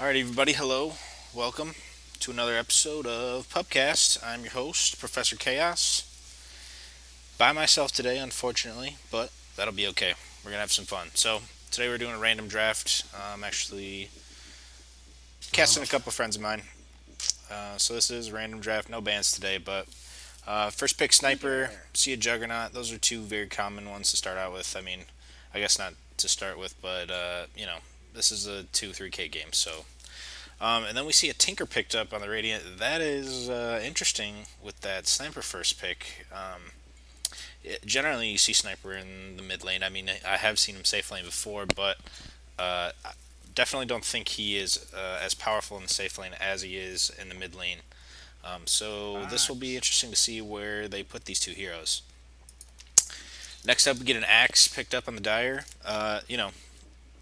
Alright, everybody, hello. Welcome to another episode of Pubcast. I'm your host, Professor Chaos. By myself today, unfortunately, but that'll be okay. We're going to have some fun. So, today we're doing a random draft. I'm actually casting a couple friends of mine. So, this is a random draft. No bands today, but first pick Sniper, see a Juggernaut. Those are two very common ones to start out with. I mean, I guess not to start with, but, this is a 2-3K game, so and then we see a Tinker picked up on the Radiant. That is interesting with that Sniper first pick. Generally, you see Sniper in the mid lane. I mean, I have seen him safe lane before, but I definitely don't think he is as powerful in the safe lane as he is in the mid lane. So this will be interesting to see where they put these two heroes. Next up, we get an Axe picked up on the Dire.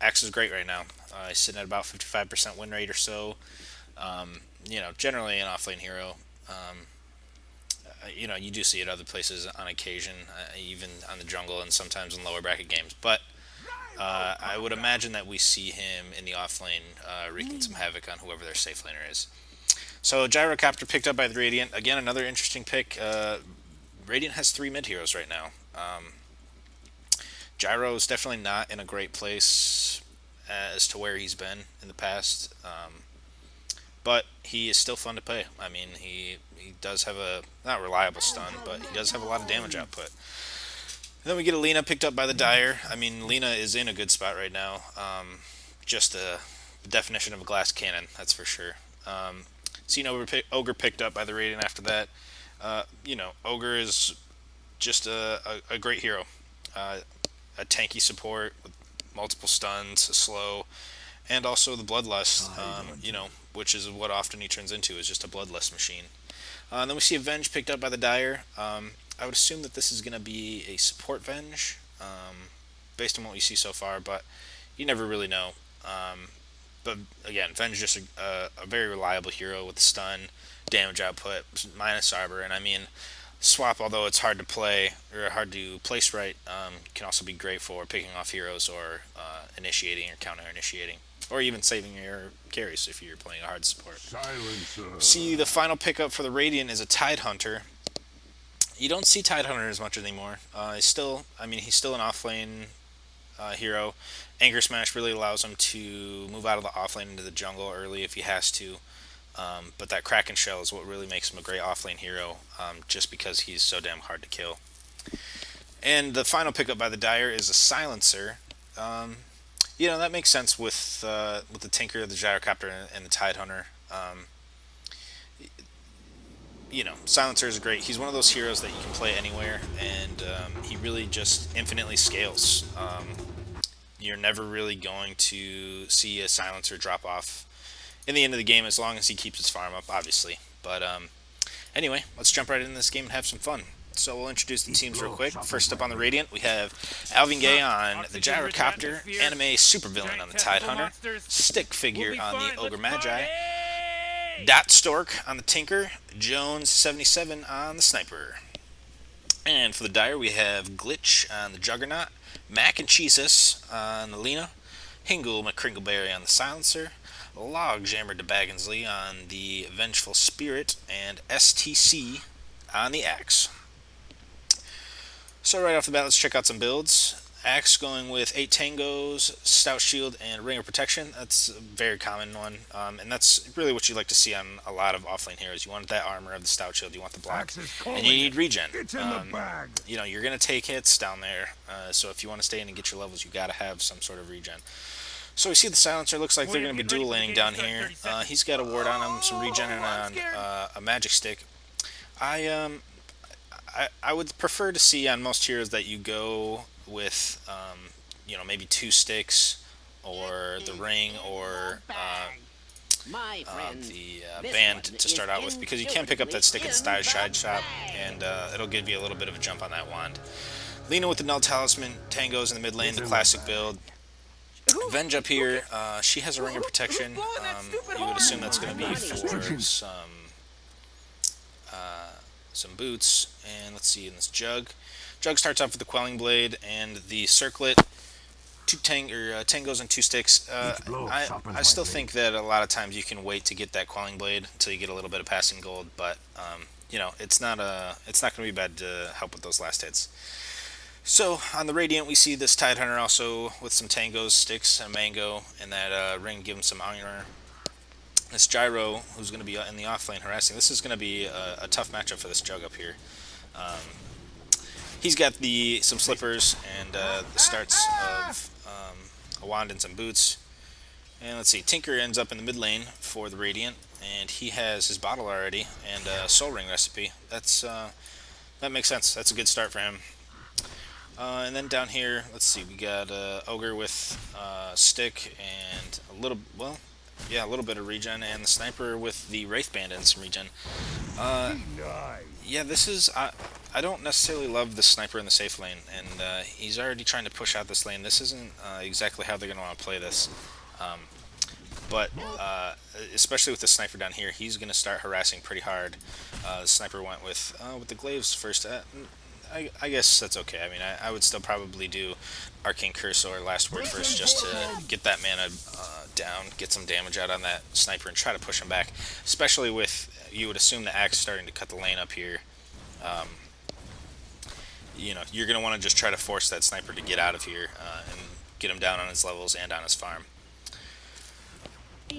Axe is great right now. He's sitting at about 55% win rate or so. Generally an offlane hero. You do see it other places on occasion, even on the jungle and sometimes in lower bracket games. But I would imagine that we see him in the offlane wreaking some havoc on whoever their safe laner is. So Gyrocopter picked up by the Radiant. Again, another interesting pick. Radiant has three mid heroes right now. Gyro is definitely not in a great place as to where he's been in the past. But he is still fun to play. I mean, he does have a not reliable stun, but he does have a lot of damage output. And then we get a Lina picked up by the Dire. I mean, Lina is in a good spot right now. Just a definition of a glass cannon, that's for sure. Seen Ogre picked up by the Radiant after that. Ogre is just a great hero. A tanky support with multiple stuns, slow, and also the bloodlust, which is what often he turns into, is just a bloodlust machine. And then we see a Venge picked up by the Dire. I would assume that this is going to be a support Venge, based on what we see so far, but you never really know. But again, Venge is just a very reliable hero with stun, damage output, minus arbor, and I mean, swap, although it's hard to play or hard to place right, can also be great for picking off heroes or initiating or counter initiating, or even saving your carries if you're playing a hard support. Silencer. See, the final pickup for the Radiant is a Tidehunter. You don't see Tidehunter as much anymore. He's still an offlane hero. Anchor Smash really allows him to move out of the offlane into the jungle early if he has to. But that Kraken Shell is what really makes him a great offlane hero, just because he's so damn hard to kill. And the final pickup by the Dire is a Silencer. That makes sense with the Tinker, the Gyrocopter, and the Tidehunter. Silencer is great. He's one of those heroes that you can play anywhere, and he really just infinitely scales. You're never really going to see a Silencer drop off in the end of the game, as long as he keeps his farm up, obviously. But anyway, let's jump right into this game and have some fun. So we'll introduce the teams real quick. First up on the Radiant, we have Alvin Gaye on the Gyrocopter, Anime Supervillain on the Tidehunter, Stick Figure on the Ogre Magi, Dot Stork on the Tinker, Jones 77 on the Sniper. And for the Dire, we have Glitch on the Juggernaut, Mac and Cheesus on the Lina, Hingle McCringleberry on the Silencer, Logjammer de Bagginsley on the Vengeful Spirit, and STC on the Axe. So right off the bat, let's check out some builds. Axe going with 8 Tangos, Stout Shield, and Ring of Protection. That's a very common one, and that's really what you like to see on a lot of offlane heroes. You want that armor of the Stout Shield, you want the block, and you need regen. You're going to take hits down there, so if you want to stay in and get your levels, you got to have some sort of regen. So we see the Silencer. Looks like they're going to be dual laning down here. He's got a ward on him, some regen, and a magic stick. I would prefer to see on most heroes that you go with, maybe 2 sticks, or the ring, or the band to start out with, because you can pick up that stick at the side shop, and it'll give you a little bit of a jump on that wand. Lina with the Null Talisman, Tangos in the mid lane, the classic build. Venge up here, she has a Ring of Protection. You would assume that's going to be for some boots. And let's see, in this Jugg. Jugg starts off with the Quelling Blade and the Circlet. tangos and two sticks. I still think that a lot of times you can wait to get that quelling blade until you get a little bit of passing gold, but it's not going to be bad to help with those last hits. So on the Radiant, we see this Tidehunter also with some tangos, sticks, and mango, and that ring give him some honor. This Gyro, who's going to be in the off lane harassing, this is going to be a tough matchup for this Jugg up here. He's got some slippers and the starts of a wand and some boots. And let's see, Tinker ends up in the mid lane for the Radiant, and he has his bottle already and a soul ring recipe. That makes sense. That's a good start for him. And then down here, let's see, we got Ogre with stick and a little bit of regen, and the Sniper with the Wraith Band and some regen. Yeah, this is... I don't necessarily love the Sniper in the safe lane, and he's already trying to push out this lane. This isn't exactly how they're going to want to play this. But especially with the Sniper down here, he's going to start harassing pretty hard. The Sniper went with the glaives first. I guess that's okay. I mean, I would still probably do Arcane Curse or Last Word first just to get that mana down, get some damage out on that Sniper, and try to push him back. Especially with, you would assume the Axe starting to cut the lane up here. You're going to want to just try to force that Sniper to get out of here and get him down on his levels and on his farm.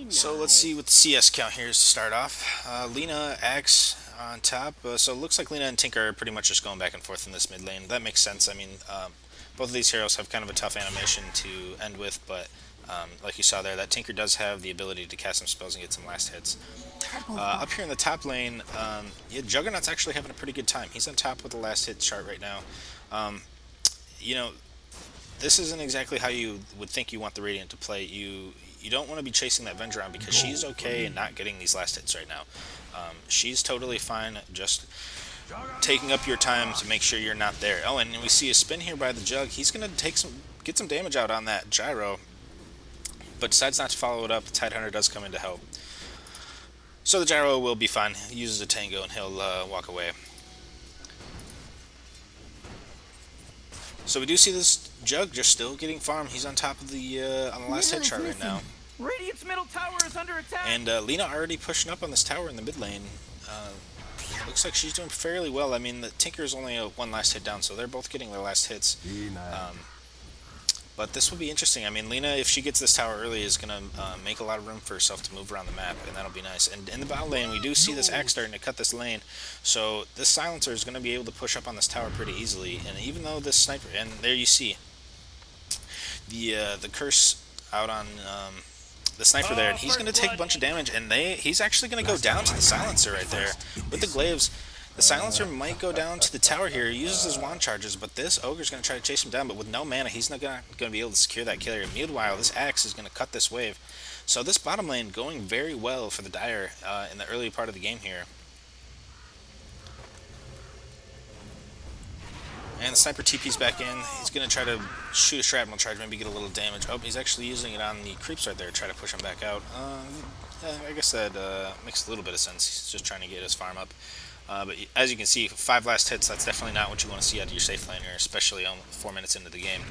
So let's see what the CS count here is to start off. Lina, Aghs on top. So it looks like Lina and Tinker are pretty much just going back and forth in this mid lane. That makes sense. I mean, both of these heroes have kind of a tough animation to end with, but like you saw there, that Tinker does have the ability to cast some spells and get some last hits. Up here in the top lane, Juggernaut's actually having a pretty good time. He's on top with the last hit chart right now. This isn't exactly how you would think you want the Radiant to play. You don't want to be chasing that Venge around because she's okay and not getting these last hits right now. She's totally fine just taking up your time to make sure you're not there. Oh, and we see a spin here by the Jugg. He's going to get some damage out on that Gyro, but decides not to follow it up. The Tidehunter does come in to help. So the Gyro will be fine. He uses a Tango and he'll walk away. So we do see this Jugg just still getting farmed. He's on top of the on the last hit chart right now. Radiant's middle tower is under attack. And Lina already pushing up on this tower in the mid lane. Looks like she's doing fairly well. I mean, the Tinker is only one last hit down, so they're both getting their last hits. But this will be interesting. I mean, Lina, if she gets this tower early, is going to make a lot of room for herself to move around the map, and that'll be nice. And in the bot lane, we do see this Axe starting to cut this lane, so this Silencer is going to be able to push up on this tower pretty easily. And even though this Sniper, and there you see the curse out on the Sniper there, and he's going to take a bunch of damage, and he's actually going to go down to the Silencer right there with the glaives. The Silencer might go down to the tower here. He uses his wand charges, but this Ogre's going to try to chase him down, but with no mana, he's not going to be able to secure that kill here. Meanwhile, this Axe is going to cut this wave. So this bottom lane going very well for the Dire in the early part of the game here. And the Sniper TP's back in. He's going to try to shoot a shrapnel charge, maybe get a little damage. Oh, he's actually using it on the creeps right there to try to push him back out. I guess that makes a little bit of sense. He's just trying to get his farm up. But as you can see, 5 last hits, that's definitely not what you want to see out of your safe laner, especially 4 minutes into the game.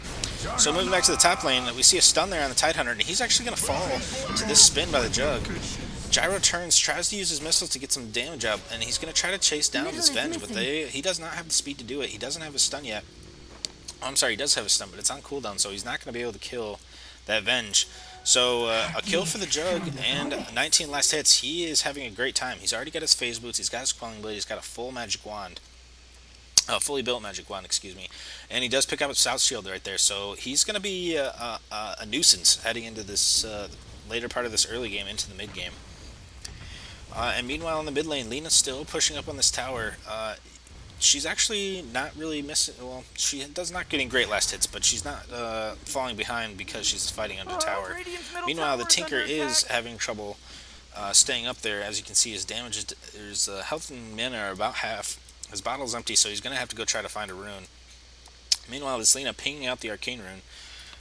So moving back to the top lane, we see a stun there on the Tidehunter, and he's actually going to fall to this spin by the Jugg. Gyro turns, tries to use his missiles to get some damage up, and he's going to try to chase down this Venge, but he does not have the speed to do it. He doesn't have his stun yet. Oh, I'm sorry, he does have his stun, but it's on cooldown, so he's not going to be able to kill that Venge. So a kill for the Jugg and 19 last hits. He is having a great time. He's already got his phase boots. He's got his quelling blade. He's got a full magic wand, fully built magic wand, excuse me. And he does pick up a south shield right there. So he's going to be a nuisance heading into this later part of this early game into the mid game. And meanwhile in the mid lane, Lina's still pushing up on this tower. She's actually not really missing. Well, she does not getting great last hits, but she's not falling behind because she's fighting under tower. Meanwhile, the Tinker is having trouble staying up there. As you can see, his damage his health and mana are about half. His bottle's empty, so he's going to have to go try to find a rune. Meanwhile, this Lina pinging out the arcane rune.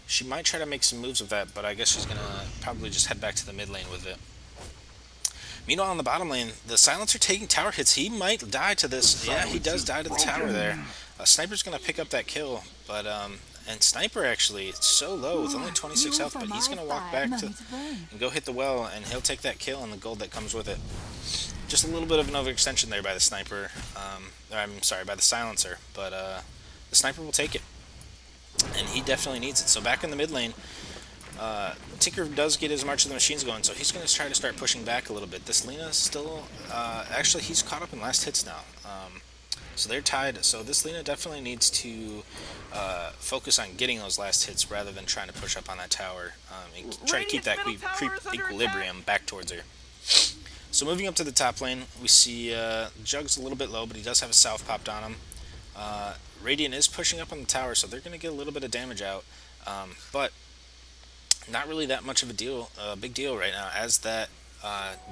She might try to make some moves with that, but I guess she's going to probably just head back to the mid lane with it. Meanwhile, in the bottom lane, the Silencer taking tower hits. He might die to this. Yeah, he does die to the tower there. Sniper's going to pick up that kill, but And Sniper actually, it's so low with only 26 health, but he's going to walk back to and go hit the well, and he'll take that kill and the gold that comes with it. Just a little bit of an overextension there by the Sniper. I'm sorry, by the Silencer, but the Sniper will take it. And he definitely needs it. So back in the mid lane, Tinker does get his March of the Machines going, so he's going to try to start pushing back a little bit. This Lina still, actually, he's caught up in last hits now. So they're tied, so this Lina definitely needs to focus on getting those last hits rather than trying to push up on that tower and try to keep that creep equilibrium back towards her. So moving up to the top lane, we see Jugg's a little bit low, but he does have a South popped on him. Radiant is pushing up on the tower, so they're going to get a little bit of damage out, but not really that much of a big deal right now, as that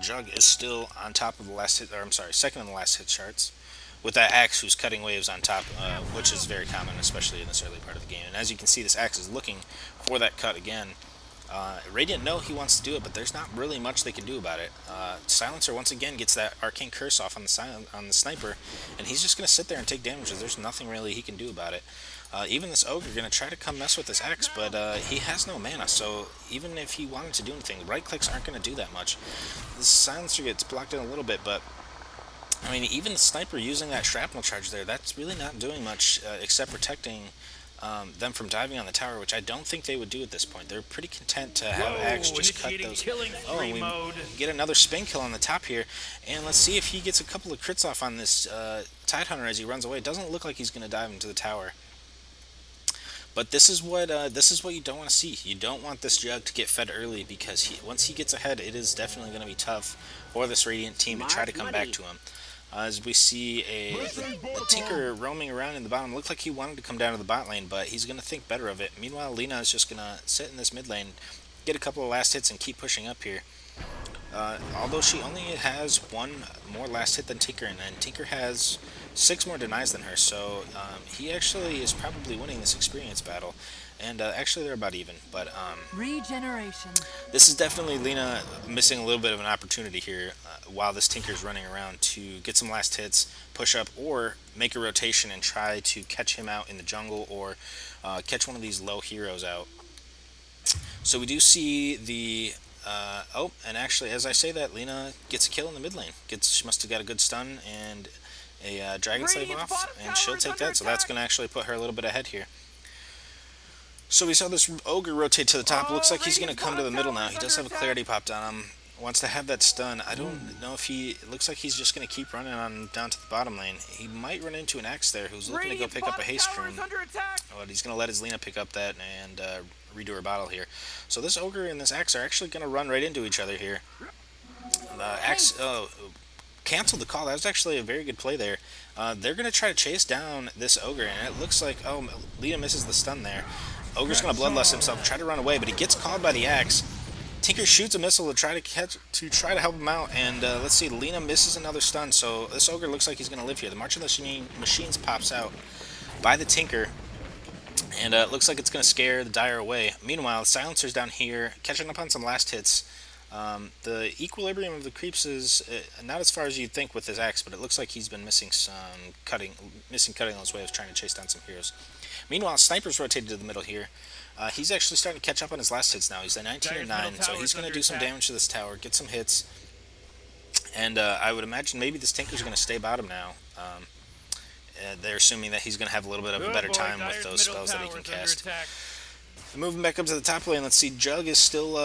Jugg is still on top of the last hit, or I'm sorry, second in the last hit charts, with that Axe who's cutting waves on top, which is very common, especially in this early part of the game. And as you can see, this Axe is looking for that cut again. Radiant know he wants to do it, but there's not really much they can do about it. Silencer once again gets that Arcane Curse off on the Sniper, and he's just going to sit there and take damage. There's nothing really he can do about it. Even this Ogre going to try to come mess with this Axe, but he has no mana, so even if he wanted to do anything, right clicks aren't going to do that much. The Silencer gets blocked in a little bit, but I mean, even the Sniper using that shrapnel charge there, that's really not doing much except protecting them from diving on the tower, which I don't think they would do at this point. They're pretty content to have Axe just cut those. Oh, and we get another spin kill on the top here, and let's see if he gets a couple of crits off on this Tidehunter as he runs away. It doesn't look like he's going to dive into the tower. But this is what you don't want to see. You don't want this Jugg to get fed early, because once he gets ahead, it is definitely going to be tough for this Radiant team to try to come back to him. As we see the Tinker roaming around in the bottom, looked like he wanted to come down to the bot lane, but he's going to think better of it. Meanwhile, Lina is just going to sit in this mid lane, get a couple of last hits, and keep pushing up here. Although she only has one more last hit than Tinker, and Tinker has 6 more denies than her, so he actually is probably winning this experience battle. And actually, they're about even, but regeneration. This is definitely Lina missing a little bit of an opportunity here while this Tinker's running around to get some last hits, push up, or make a rotation and try to catch him out in the jungle, or catch one of these low heroes out. So we do see the oh, and actually, as I say that, Lina gets a kill in the mid lane. She must have got a good stun and a Dragon Slave off, and she'll take that. So that's going to actually put her a little bit ahead here. So we saw this Ogre rotate to the top. Looks like he's going to come to the middle now. He does have a Clarity popped on him. Wants to have that stun. I don't know if he... It looks like he's just going to keep running on down to the bottom lane. He might run into an Axe there who's looking to go pick up a haste rune. But he's going to let his Lina pick up that and redo her battle here. So this Ogre and this Axe are actually going to run right into each other here. The Axe... canceled the call. That was actually a very good play there. They're going to try to chase down this Ogre, and it looks like... Oh, Lina misses the stun there. Ogre's going to bloodlust himself, try to run away, but he gets caught by the Axe. Tinker shoots a missile to try to help him out, and let's see, Lina misses another stun, so this Ogre looks like he's going to live here. The March of the Machines pops out by the Tinker, and it looks like it's going to scare the Dire away. Meanwhile, Silencer's down here, catching up on some last hits. The equilibrium of the creeps is not as far as you'd think with his Axe, but it looks like he's been missing cutting those waves, trying to chase down some heroes. Meanwhile, Sniper's rotated to the middle here. He's actually starting to catch up on his last hits now. He's at 19 or 9, so he's going to do some damage to this tower, get some hits. And I would imagine maybe this Tinker's going to stay bottom now. They're assuming that he's going to have a little bit of a better time with those spells that he can cast. Moving back up to the top lane, let's see, Jugg is still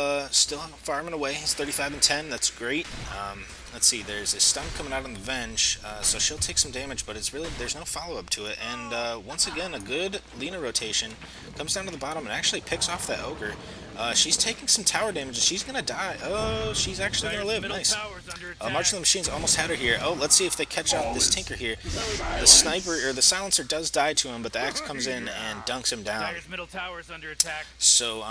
farming away. He's 35 and 10, that's great. Let's see, there's a stun coming out on the Venge, so she'll take some damage, but there's no follow-up to it. And once again, a good Lina rotation comes down to the bottom and actually picks off that Ogre. She's taking some tower damage, and she's going to die. Oh, she's actually going to live. Nice. March of the Machines almost had her here. Oh, let's see if they catch out this Tinker here. The Sniper, or the Silencer does die to him, but the Axe comes in and dunks him down. So,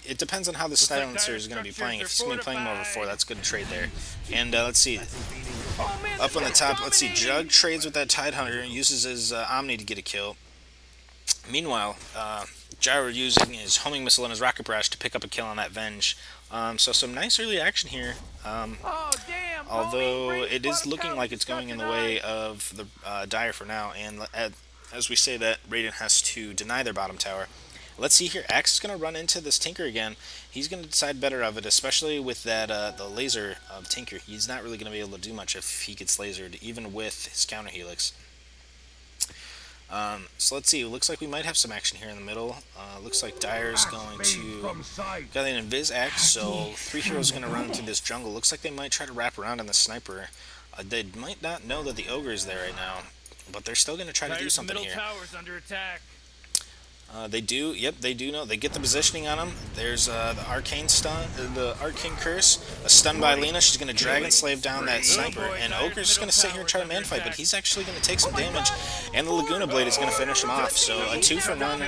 it depends on how the Silencer is going to be playing. If he's going to be playing more of a 4, that's a good trade there. And let's see. Up on the top, let's see. Jugg trades with that Tidehunter and uses his Omni to get a kill. Meanwhile, Gyro using his homing missile and his rocket barrage to pick up a kill on that Venge. So some nice early action here. Although it is looking like it's going in the way of the Dire for now. And as we say that, Radiant has to deny their bottom tower. Let's see here. Axe is going to run into this Tinker again. He's going to decide better of it, especially with that the laser of Tinker. He's not really going to be able to do much if he gets lasered, even with his counter helix. So let's see. It looks like we might have some action here in the middle. Looks like Dyer's going to got an Invis Axe, so 3 heroes are going to run through this jungle. Looks like they might try to wrap around on the sniper. They might not know that the ogre is there right now, but they're still going to try to do something here. Tower's under attack. They do, yep, they do know. They get the positioning on him. There's the arcane stun, the arcane curse, a stun by Lina. She's going to dragon slave down that sniper, and Ogre's just going to sit here and try to man fight, but he's actually going to take some damage, and the Laguna Blade is going to finish him off. So a 2-for-none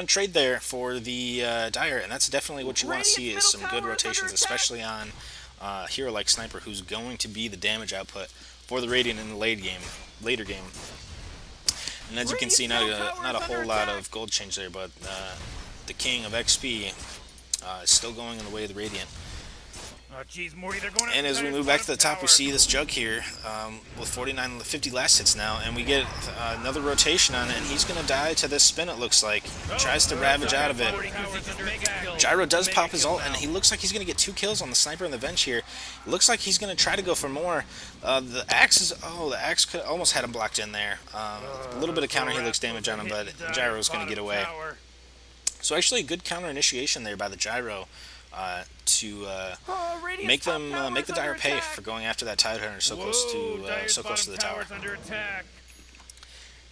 trade there for the Dyer, and that's definitely what you want to see is some good rotations, especially on a hero like Sniper, who's going to be the damage output for the Radiant in the later game. And as you can see, not a whole lot of gold change there, but the king of XP is still going in the way of the Radiant. Oh, geez, Morty, they're going and as we move back to the top, we see this Jugg here with 49 and 50 last hits now, and we get another rotation on it, and he's going to die to this spin, it looks like. Tries to ravage out of it. Gyro does pop his ult, and he looks like he's going to get 2 kills on the sniper and the Venge here. It looks like he's going to try to go for more. The axe is, the axe could almost had him blocked in there. A little bit of counter helix damage on him, but Gyro's going to get away. So actually a good counter initiation there by the Gyro. To make the Dyer pay for going after that Tidehunter so close to the tower.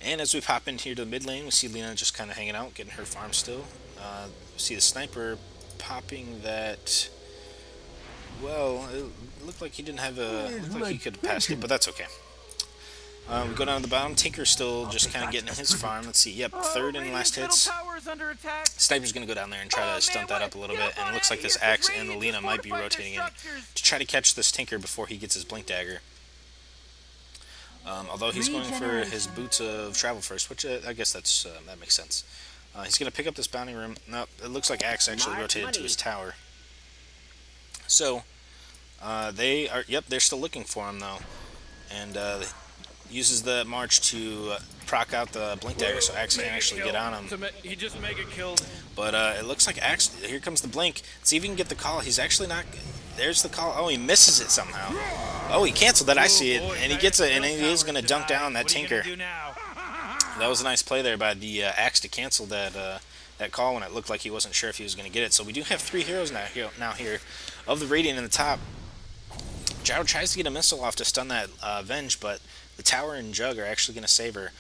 And as we pop in here to the mid lane, we see Lina just kind of hanging out, getting her farm still. We see the sniper popping that. Well, it looked like he didn't have a. Looked like he could have passed it, but that's okay. We go down to the bottom. Tinker's still just kind of getting his farm. Let's see. Yep, 3rd and last hits. Sniper's going to go down there and try to stunt that up a little bit. And it looks like this Axe and the Lina might be rotating in to try to catch this Tinker before he gets his Blink Dagger. Although he's going for his Boots of Travel first, which I guess that makes sense. He's going to pick up this Bounty Room. No, it looks like Axe actually rotated to his tower. So, they're still looking for him though. And, uses the march to proc out the Blink Dagger so Axe can actually get on him. He just mega killed. But it looks like Axe, here comes the Blink. Let's see if he can get the call. He's actually not, there's the call. Oh, he misses it somehow. Oh, he canceled that, I see it. And he gets it, and he is going to dunk down that Tinker. That was a nice play there by the Axe to cancel that call when it looked like he wasn't sure if he was going to get it. So we do have 3 heroes now here of the Radiant in the top. Gyro tries to get a missile off to stun that Venge, but the tower and Jugg are actually going to save her.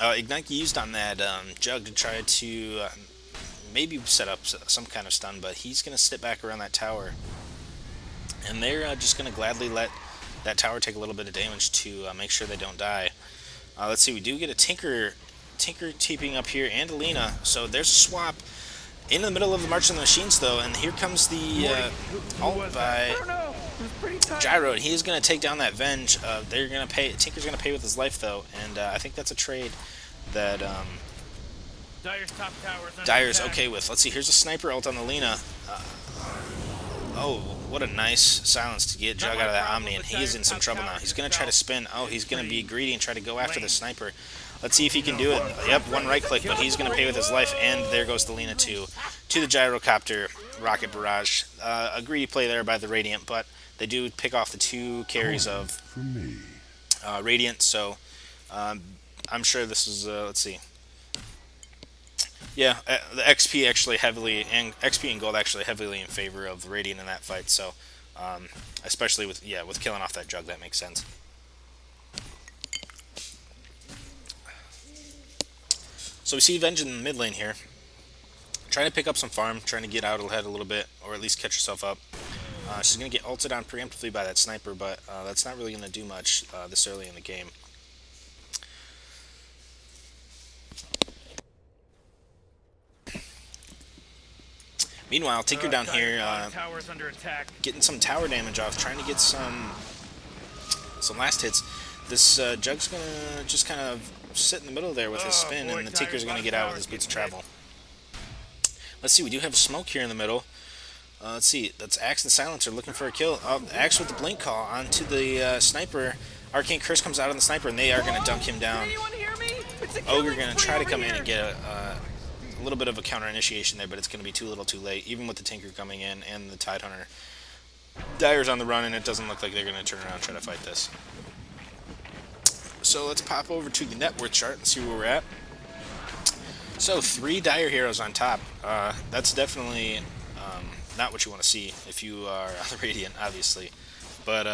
Ignite used on that Jugg to try to maybe set up some kind of stun, but he's going to sit back around that tower. And they're just going to gladly let that tower take a little bit of damage to make sure they don't die. Let's see, we do get a Tinker TPing up here and a Lina, so there's a swap. In the middle of the March of the Machines, though, and here comes the ult by Gyro, and he's going to take down that Venge. They're going to pay. Tinker's going to pay with his life, though, and I think that's a trade that Dyer's okay with. Let's see. Here's a sniper ult on the Lina. Oh, what a nice silence to get Jugg out of that Omni, and he is in some trouble now. He's going to try to spin. Oh, he's going to be greedy and try to go after the sniper. Let's see if he can do it. Yep, 1 right click, but he's going to pay with his life, and there goes the Lina to the Gyrocopter Rocket Barrage. A greedy play there by the Radiant, but they do pick off the 2 carries of Radiant, so I'm sure this is, let's see. Yeah, the XP and gold actually heavily in favor of the Radiant in that fight, so especially with killing off that Jugg, that makes sense. So we see Venge in the mid lane here, trying to pick up some farm, trying to get out ahead a little bit, or at least catch herself up. She's going to get ulted on preemptively by that sniper, but that's not really going to do much this early in the game. Meanwhile, Tinker down here getting some tower damage off, trying to get some last hits. This Jugg's going to just kind of sit in the middle there with his spin, and the Tinker's going to get out with his Boots of Travel. Let's see, we do have a smoke here in the middle. Let's see. That's Axe and Silencer looking for a kill. Axe with the blink call onto the sniper. Arcane Curse comes out on the sniper, and they are going to dunk him down. Ogre going to try to come in and get a little bit of a counter initiation there, but it's going to be too little too late, even with the Tinker coming in and the Tidehunter. Dire's on the run, and it doesn't look like they're going to turn around and try to fight this. So let's pop over to the net worth chart and see where we're at. So 3 Dire heroes on top. That's definitely not what you want to see if you are on the Radiant, obviously. But,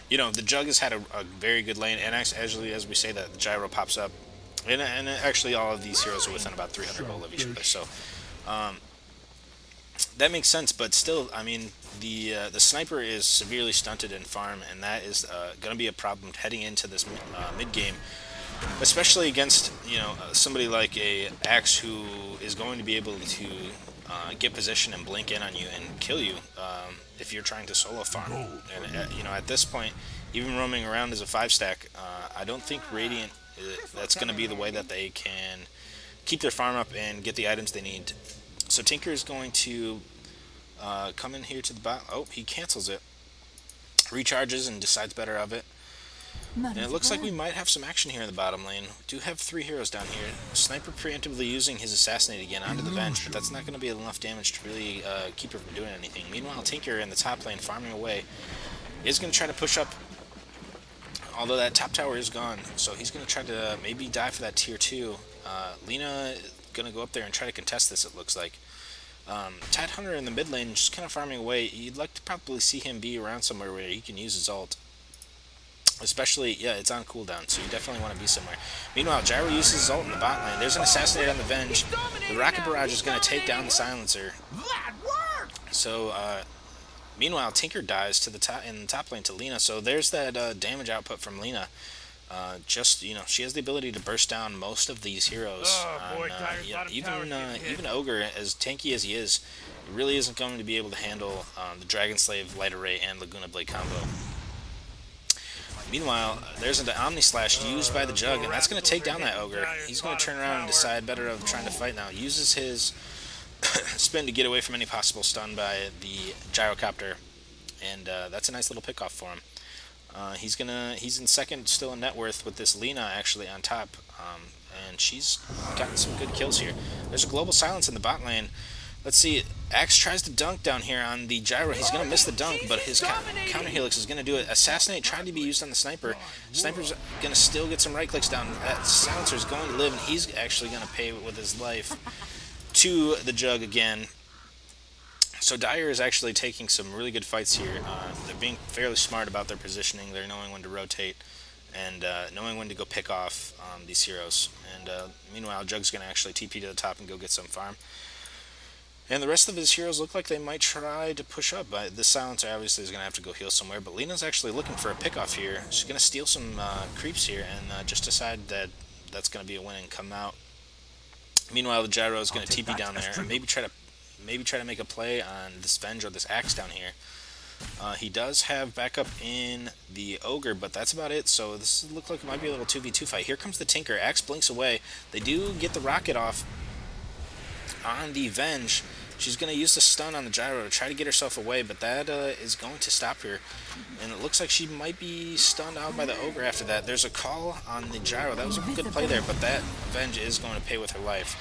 you know, the Jugg has had a very good lane, and actually, as we say that, the Gyro pops up. And actually, all of these heroes are within about 300 gold of each other, so that makes sense. But still, I mean, the sniper is severely stunted in farm, and that is going to be a problem heading into this mid game, especially against somebody like a Axe who is going to be able to get position and blink in on you and kill you if you're trying to solo farm. And at this point, even roaming around as a 5-stack, I don't think Radiant. That's going to be the way that they can keep their farm up and get the items they need. So Tinker is going to come in here to the bot. Oh, he cancels it. Recharges and decides better of it. And it looks like we might have some action here in the bottom lane. We do have 3 heroes down here. Sniper preemptively using his Assassinate again onto the Venge, but that's not going to be enough damage to really keep her from doing anything. Meanwhile, Tinker in the top lane farming away is going to try to push up, although that top tower is gone, so he's going to try to maybe die for that tier 2. Lina is going to go up there and try to contest this, it looks like. Tidehunter in the mid lane just kind of farming away. You'd like to probably see him be around somewhere where he can use his ult. Especially, yeah, it's on cooldown, so you definitely want to be somewhere. Meanwhile, Gyro uses his ult in the bot lane. There's an Assassinate on the Venge. The Rocket Barrage is going to take down the Silencer. So, meanwhile, Tinker dies to the in the top lane to Lina. So there's that damage output from Lina. She has the ability to burst down most of these heroes. Even Ogre, as tanky as he is, really isn't going to be able to handle the Dragon Slave, Light Array, and Laguna Blade combo. Meanwhile, there's an Omni Slash used by the Jugg, and that's going to take down that Ogre. He's going to turn around and decide better of trying to fight now. Uses his spin to get away from any possible stun by the Gyrocopter, and that's a nice little pickoff for him. He's in second still in net worth with this Lina actually on top, and she's gotten some good kills here. There's a global silence in the bot lane. Let's see, Axe tries to dunk down here on the Gyro. He's going to miss the dunk, but his counter helix is going to do it. Assassinate tried to be used on the Sniper. Sniper's going to still get some right clicks down. That Silencer is going to live, and he's actually going to pay with his life to the Jugg again. So Dire is actually taking some really good fights here. They're being fairly smart about their positioning. They're knowing when to rotate and knowing when to go pick off these heroes. And meanwhile, Jugg's going to actually TP to the top and go get some farm. And the rest of his heroes look like they might try to push up. This Silencer obviously is going to have to go heal somewhere, but Lina's actually looking for a pickoff here. She's going to steal some creeps here and just decide that that's going to be a win and come out. Meanwhile, the Gyro is going to TP down there and maybe try to make a play on this Venge or this Axe down here. He does have backup in the Ogre, but that's about it. So this looks like it might be a little 2v2 fight. Here comes the Tinker. Axe blinks away. They do get the rocket off on the Venge. She's going to use the stun on the Gyro to try to get herself away, but that is going to stop her. And it looks like she might be stunned out by the Ogre after that. There's a call on the Gyro. That was a good play there, but that Venge is going to pay with her life.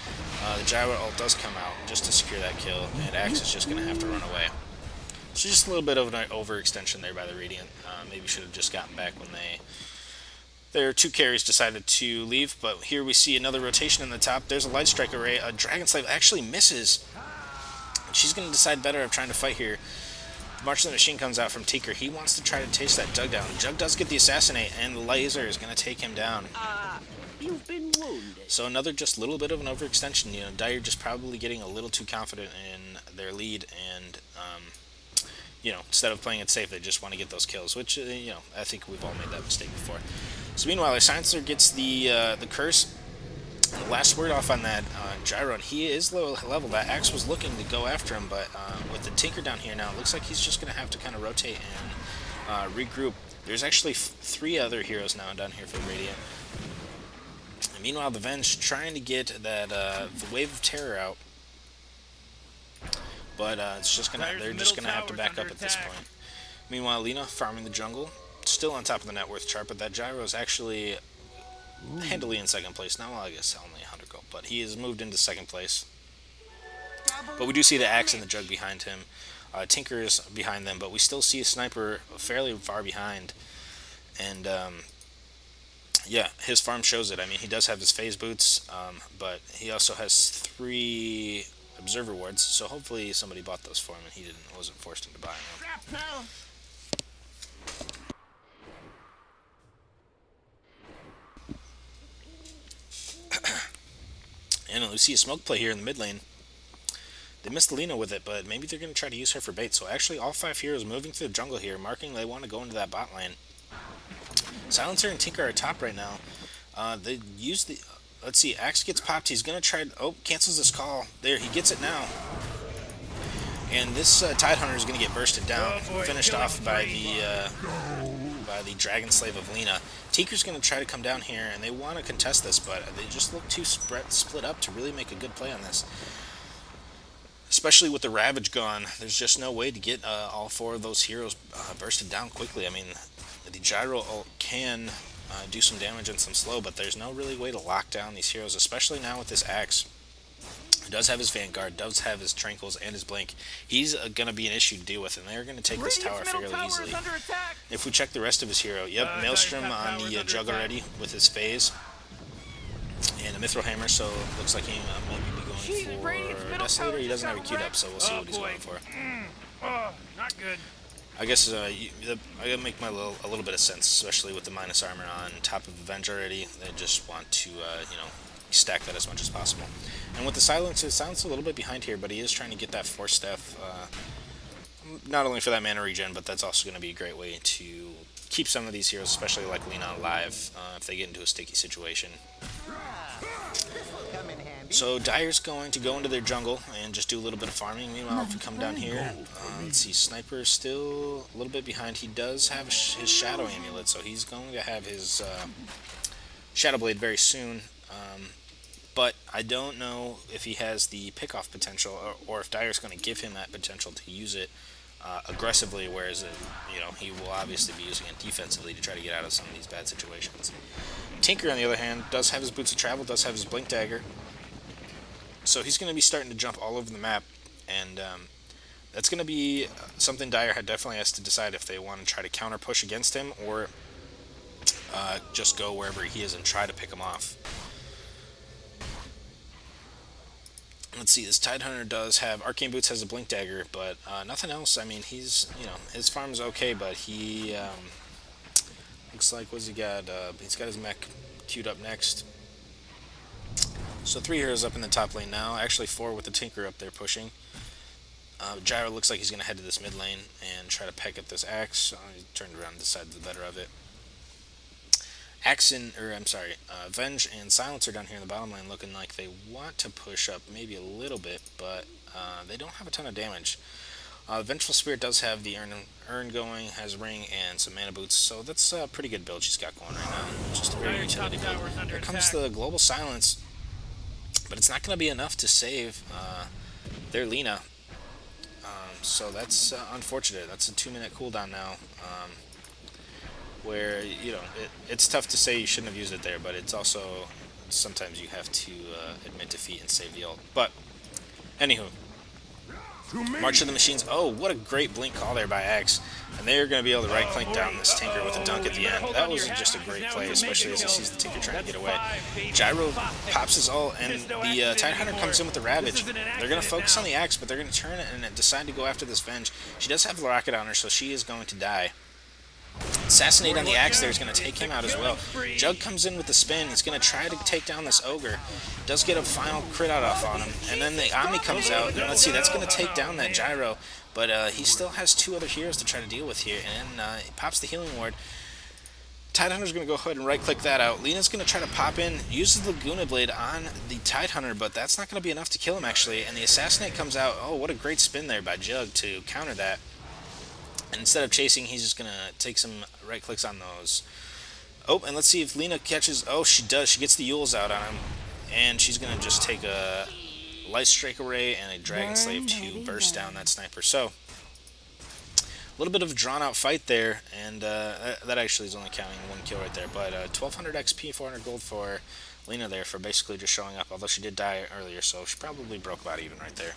The Gyro ult does come out just to secure that kill, and Axe is just going to have to run away. So just a little bit of an overextension there by the Radiant. Maybe should have just gotten back when their 2 carries decided to leave, but here we see another rotation in the top. There's a Light Strike array. A Dragon Slave actually misses. She's going to decide better of trying to fight here. March of the Machine comes out from Tinker. He wants to try to chase that Jugg down. Jugg does get the Assassinate, and the Laser is going to take him down. You've been wounded. So another just little bit of an overextension. Dire just probably getting a little too confident in their lead, and instead of playing it safe, they just want to get those kills, which I think we've all made that mistake before. So meanwhile, our Silencer gets the curse. And the last word off on that Gyro, and he is low level. That Axe was looking to go after him, but with the Tinker down here now, it looks like he's just going to have to kind of rotate and regroup. There's actually 3 other heroes now down here for Radiant. And meanwhile, the Venge trying to get that the Wave of Terror out. but it's just they're just gonna have to back up at this point. Meanwhile, Lina farming the jungle, still on top of the net worth chart, but that Gyro is actually handily in second place now. Well, I guess only 100 gold, but he has moved into second place. But we do see the Aghs and the Jugg behind him. Tinker is behind them, but we still see a Sniper fairly far behind. And yeah, his farm shows it. I mean, he does have his phase boots, but he also has 3 observer wards, so hopefully somebody bought those for him and he wasn't forced into buying them. And we see a smoke play here in the mid lane. They missed Lina with it, but maybe they're going to try to use her for bait. So actually all 5 heroes moving through the jungle here, marking they want to go into that bot lane. Silencer and Tinker are top right now. They use the... Let's see, Aghs gets popped. He's going to try... Oh, cancels this call. There, he gets it now. And this Tidehunter is going to get bursted down. Finished off by the Dragon Slave of Lina. Tinker's going to try to come down here, and they want to contest this, but they just look too split up to really make a good play on this. Especially with the Ravage gone, there's just no way to get all 4 of those heroes bursted down quickly. I mean, the Gyro ult can do some damage and some slow, but there's no really way to lock down these heroes, especially now with this Aghs. He does have his Vanguard, does have his Tranquils and his Blink. He's going to be an issue to deal with, and they're going to take this tower fairly easily. If we check the rest of his hero, yep, Maelstrom on the Jugg already with his phase. And a Mithril Hammer, so it looks like he maybe be going for Desolator. He doesn't have it queued up, so we'll see what he's going for. Not good. I guess I gotta make a little bit of sense, especially with the minus armor on top of Avenge already. They just want to, stack that as much as possible. And with the Silence, it sounds a little bit behind here, but he is trying to get that Force Staff, not only for that mana regen, but that's also going to be a great way to keep some of these heroes, especially like Lina, alive if they get into a sticky situation. So Dire's going to go into their jungle and just do a little bit of farming. Meanwhile, if we come down here, let's see, Sniper is still a little bit behind. He does have his Shadow Amulet, so he's going to have his Shadow Blade very soon. But I don't know if he has the pick-off potential, or if Dire's going to give him that potential to use it aggressively, whereas he will obviously be using it defensively to try to get out of some of these bad situations. Tinker, on the other hand, does have his Boots of Travel, does have his Blink Dagger, so he's going to be starting to jump all over the map, and that's going to be something Dire definitely has to decide if they want to try to counter push against him, or just go wherever he is and try to pick him off. Let's see, this Tidehunter does have Arcane Boots, has a Blink Dagger, but nothing else. I mean, he's, his farm's okay, but he looks like, what's he got? He's got his mech queued up next. So 3 heroes up in the top lane now, actually 4 with the Tinker up there pushing. Gyro looks like he's going to head to this mid lane and try to peck at this Aghs. He turned around and decided the better of it. Venge and Silencer down here in the bottom lane looking like they want to push up maybe a little bit, but they don't have a ton of damage. Vengeful Spirit does have the Urn going, has Ring and some Mana Boots, so that's a pretty good build she's got going right now. Just a very utility build. Here comes the Global Silence, but it's not going to be enough to save their Lina. So that's unfortunate. That's a 2-minute cooldown now. Where, it's tough to say you shouldn't have used it there, but it's also, sometimes you have to admit defeat and save the ult. But, anywho, March of the Machines. Oh, what a great blink call there by Aghs. And they're going to be able to right-click down this Tinker with a dunk at the end. That was just a great play, especially as he sees the Tinker trying to get away. Gyro pops his ult, and the Tidehunter comes in with the Ravage. They're going to focus on the Aghs, but they're going to turn it and decide to go after this Venge. She does have the rocket on her, so she is going to die. Assassinate on the Aghs there is going to take him out as well. Jugg comes in with the spin. He's going to try to take down this Ogre. Does get a final crit out off on him. And then the Omni comes out. And let's see, that's going to take down that Gyro. But he still has 2 other heroes to try to deal with here. And he pops the healing ward. Tidehunter's going to go ahead and right-click that out. Lina's going to try to pop in, uses the Laguna Blade on the Tidehunter, but that's not going to be enough to kill him, actually. And the Assassinate comes out. Oh, what a great spin there by Jugg to counter that. And instead of chasing, he's just going to take some right clicks on those. Oh, and let's see if Lina catches... Oh, she does. She gets the Yules out on him. And she's going to just take a... light strike array and a dragon slave to burst down that sniper. So a little bit of a drawn out fight there, and that actually is only counting one kill right there. But 1200 XP, 400 gold for Lina there for basically just showing up, although she did die earlier, so she probably broke about even right there.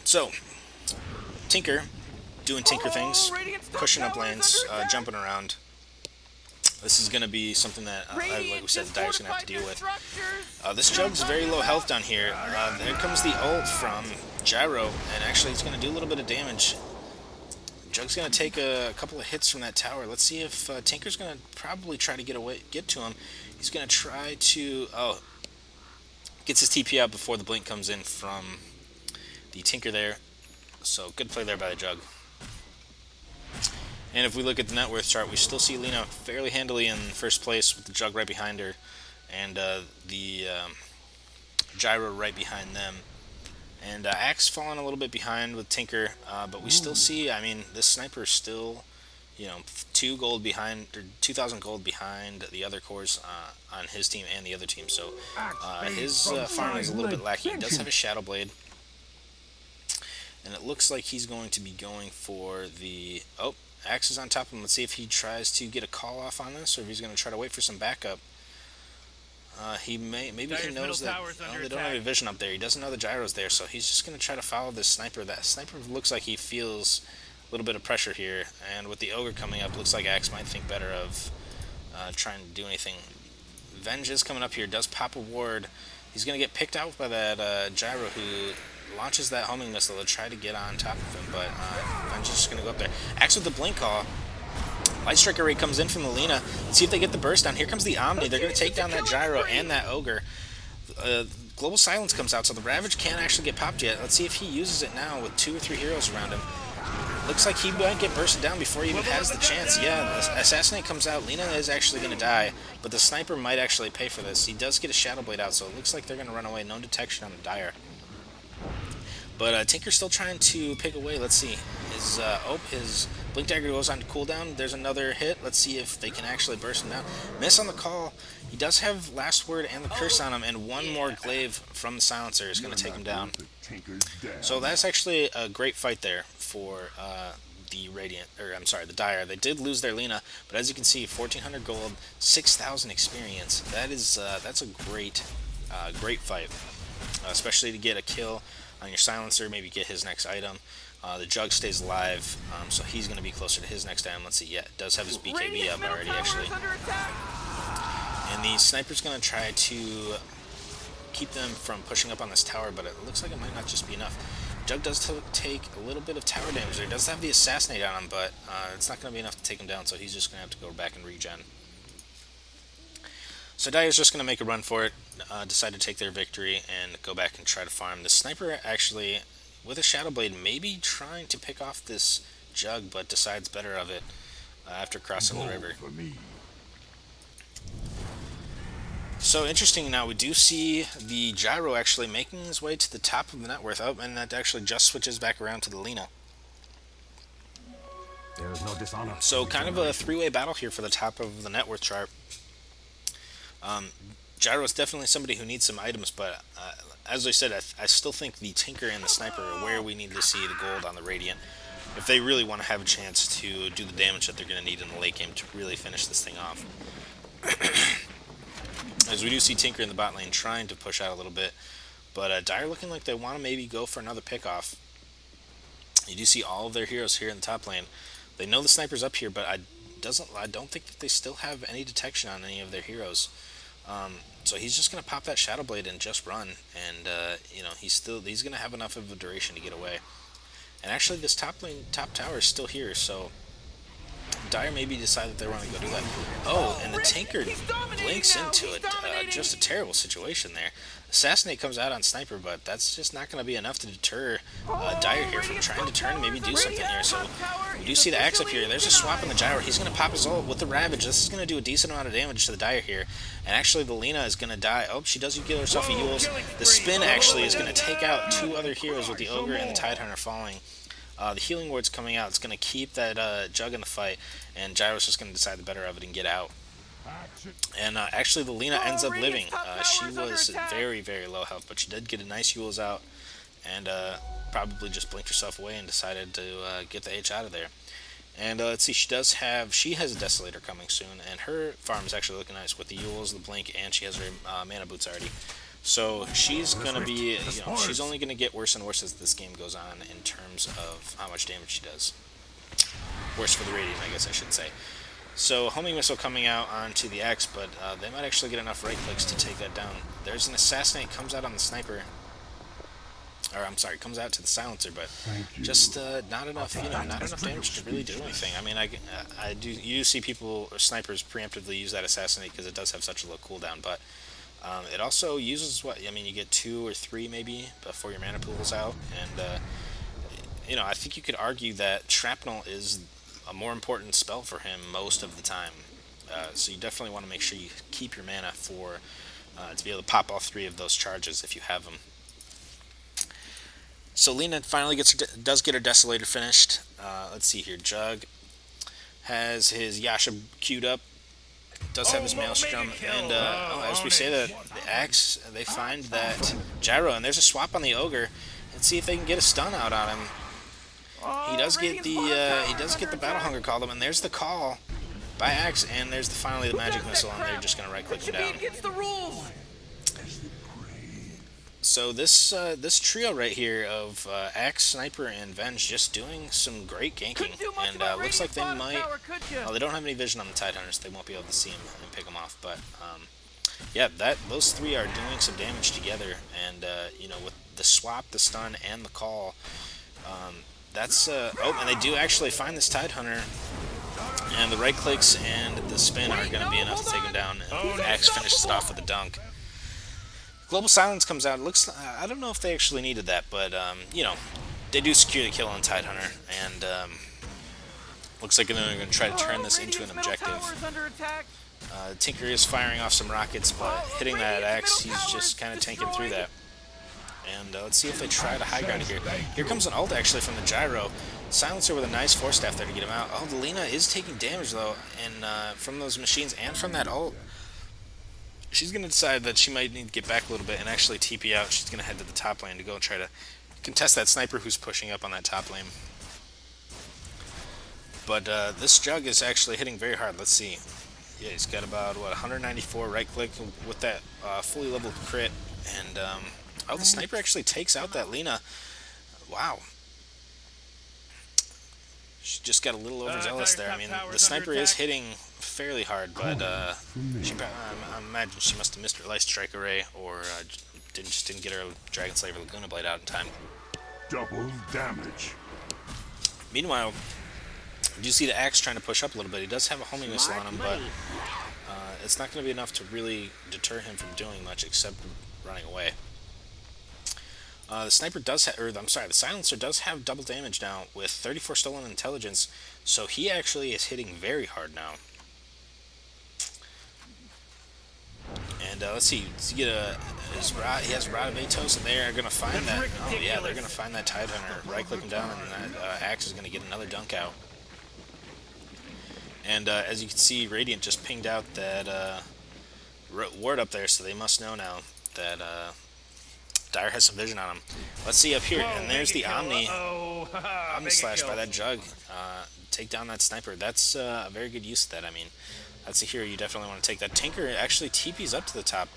So, Tinker, doing Tinker things, pushing up lanes, jumping around. This is going to be something that, like we said, the Dire's going to have to deal with. This Jugg's very low health down here. There comes the ult from Gyro, and actually it's going to do a little bit of damage. Jugg's going to take a couple of hits from that tower. Let's see if Tinker's going to probably try to get to him. He's going to try to... Oh, gets his TP out before the blink comes in from the Tinker there. So good play there by the Jugg. And if we look at the net worth chart, we still see Lina fairly handily in first place with the Jugg right behind her, and the Gyro right behind them. And Aghs falling a little bit behind with Tinker, but we still see, I mean, this sniper is still, you know, 2 gold behind, or 2,000 gold behind the other cores on his team and the other team. So his farm is a little bit lacking. He does have a Shadow Blade. And it looks like he's going to be going for the... Oh, Aghs is on top of him. Let's see if he tries to get a call off on this, or if he's going to try to wait for some backup. Maybe he knows that they don't have a vision up there. He doesn't know the Gyro's there, so he's just going to try to follow this sniper. That sniper looks like he feels a little bit of pressure here, and with the Ogre coming up, looks like Aghs might think better of trying to do anything. Venge is coming up here, does pop a ward. He's going to get picked out by that Gyro, who launches that homing missile to try to get on top of him, but Venge is just going to go up there. Aghs with the blink call. Light Strike Array comes in from the Lina. Let's see if they get the burst down. Here comes the Omni. They're going to take down that Gyro and that Ogre. Global Silence comes out, so the Ravage can't actually get popped yet. Let's see if he uses it now with 2 or 3 heroes around him. Looks like he might get bursted down before he even has the chance. Yeah, the Assassinate comes out. Lina is actually going to die, but the Sniper might actually pay for this. He does get a Shadow Blade out, so it looks like they're going to run away. No detection on the Dire. But Tinker's still trying to pick away. Let's see. His Blink Dagger goes on cooldown. There's another hit. Let's see if they can actually burst him down. Miss on the call. He does have Last Word and the Curse on him, and one more glaive from the Silencer is going to take him down. So that's actually a great fight there for the Dire. They did lose their Lina, but as you can see, 1,400 gold, 6,000 experience. That's a great fight, especially to get a kill on your Silencer, maybe get his next item. The Jugg stays alive, so he's going to be closer to his next item. Let's see, yeah, it does have his BKB up already, actually. And the Sniper's going to try to keep them from pushing up on this tower, but it looks like it might not just be enough. Jugg does take a little bit of tower damage there. He does have the Assassinate on him, but it's not going to be enough to take him down, so he's just going to have to go back and regen. So Dire's just going to make a run for it, decide to take their victory, and go back and try to farm. The Sniper actually, with a Shadow Blade, maybe trying to pick off this Jugg, but decides better of it after crossing the river. So interesting now, we do see the Gyro actually making his way to the top of the net worth. Oh, and that actually just switches back around to the Lina. There is no dishonor. So kind of a 3-way battle here for the top of the net worth chart. Gyro is definitely somebody who needs some items, but as I said, I still think the Tinker and the Sniper are where we need to see the gold on the Radiant if they really want to have a chance to do the damage that they're going to need in the late game to really finish this thing off. As we do see Tinker in the bot lane trying to push out a little bit, but Dire looking like they want to maybe go for another pickoff. You do see all of their heroes here in the top lane. They know the Sniper's up here, but I don't think that they still have any detection on any of their heroes. So he's just going to pop that Shadow Blade and just run, and you know, he's going to have enough of a duration to get away. And actually, this top tower is still here, so Dire maybe decide that they want to go do that. Oh, and the Tinker blinks into it. Just a terrible situation there. Assassinate comes out on Sniper, but that's just not going to be enough to deter Dire here from trying to turn and maybe do something here. So we do see the Aghs up here. There's a swap on the Gyro. He's going to pop his ult with the Ravage. This is going to do a decent amount of damage to the Dire here. And actually, the Lina is going to die. Oh, she does get herself a Yule's. The spin actually is going to take out 2 other heroes with the Ogre and the Tidehunter falling. The healing ward's coming out. It's going to keep that Jug in the fight, and Gyro's just going to decide the better of it and get out. And actually, the Lina ends up living. She was very, very low health, but she did get a nice Yules out, and probably just blinked herself away and decided to get the H out of there. And let's see, she has a Desolator coming soon, and her farm is actually looking nice with the Yules, the Blink, and she has her mana boots already. So she's gonna be, she's only gonna get worse and worse as this game goes on in terms of how much damage she does. Worse for the Radiant, I guess I should say. So homing missile coming out onto the Axe, but they might actually get enough right clicks to take that down. There's an assassinate comes out on the sniper. Or I'm sorry, comes out to the silencer, but just not enough, not enough damage to really do anything. I mean, you see people or snipers preemptively use that assassinate because it does have such a low cooldown, but it also uses you get 2 or 3 maybe before your mana pool is out, and I think you could argue that shrapnel is a more important spell for him most of the time. So you definitely want to make sure you keep your mana for to be able to pop all 3 of those charges if you have them. So Lina finally does get her Desolator finished. Let's see here. Jugg has his Yasha queued up. Does have his Maelstrom. And as we say that, the Axe, they find that Gyro, and there's a swap on the Ogre. Let's see if they can get a stun out on him. He does get the Battle Hunger called him, and there's the call by Axe, and there's finally the Magic Missile, and they're just going to right-click him down. So this trio right here of Axe, Sniper, and Venge just doing some great ganking, and looks like they might. Well, they don't have any vision on the Tidehunters, so they won't be able to see him and pick him off. But yeah, those 3 are doing some damage together, and with the swap, the stun, and the call, that's and they do actually find this Tidehunter, and the right clicks and the spin are going to be enough to take him down. And Axe finishes it off with a dunk. Global Silence comes out. It looks, I don't know if they actually needed that, but they do secure the kill on Tidehunter, and looks like they're going to try to turn this into an objective. Tinker is firing off some rockets, but hitting that Axe, he's just kind of tanking through that. And let's see if they try to high ground here. Here comes an ult actually from the Gyro. Silencer with a nice Force Staff there to get him out. Oh, the Lina is taking damage though, and from those machines and from that ult. She's going to decide that she might need to get back a little bit and actually TP out. She's going to head to the top lane to go and try to contest that sniper who's pushing up on that top lane. But this Jugg is actually hitting very hard. Let's see. Yeah, he's got about, 194 right click with that fully leveled crit. And, the sniper actually takes out that Lina. Wow. She just got a little overzealous there. I mean, the sniper is hitting fairly hard, but I imagine she must have missed her Light Strike Array, or didn't get her Dragon Slayer Laguna Blade out in time. Double damage. Meanwhile, you see the Axe trying to push up a little bit. He does have a homing missile on him, but it's not going to be enough to really deter him from doing much except running away. The sniper does have, the silencer does have double damage now with 34 stolen intelligence, so he actually is hitting very hard now. And let's see, he has Rod of Atos, and they are going to find that. Oh yeah, they're going to find that Tidehunter, right click him down, and that Axe is going to get another dunk out. And as you can see, Radiant just pinged out that ward up there, so they must know now that Dire has some vision on him. Let's see up here, and there's the Omni Slash by that Jugg. Take down that sniper. That's a very good use of that. I mean, that's a hero you definitely want to take. That Tinker actually TP's up to the top.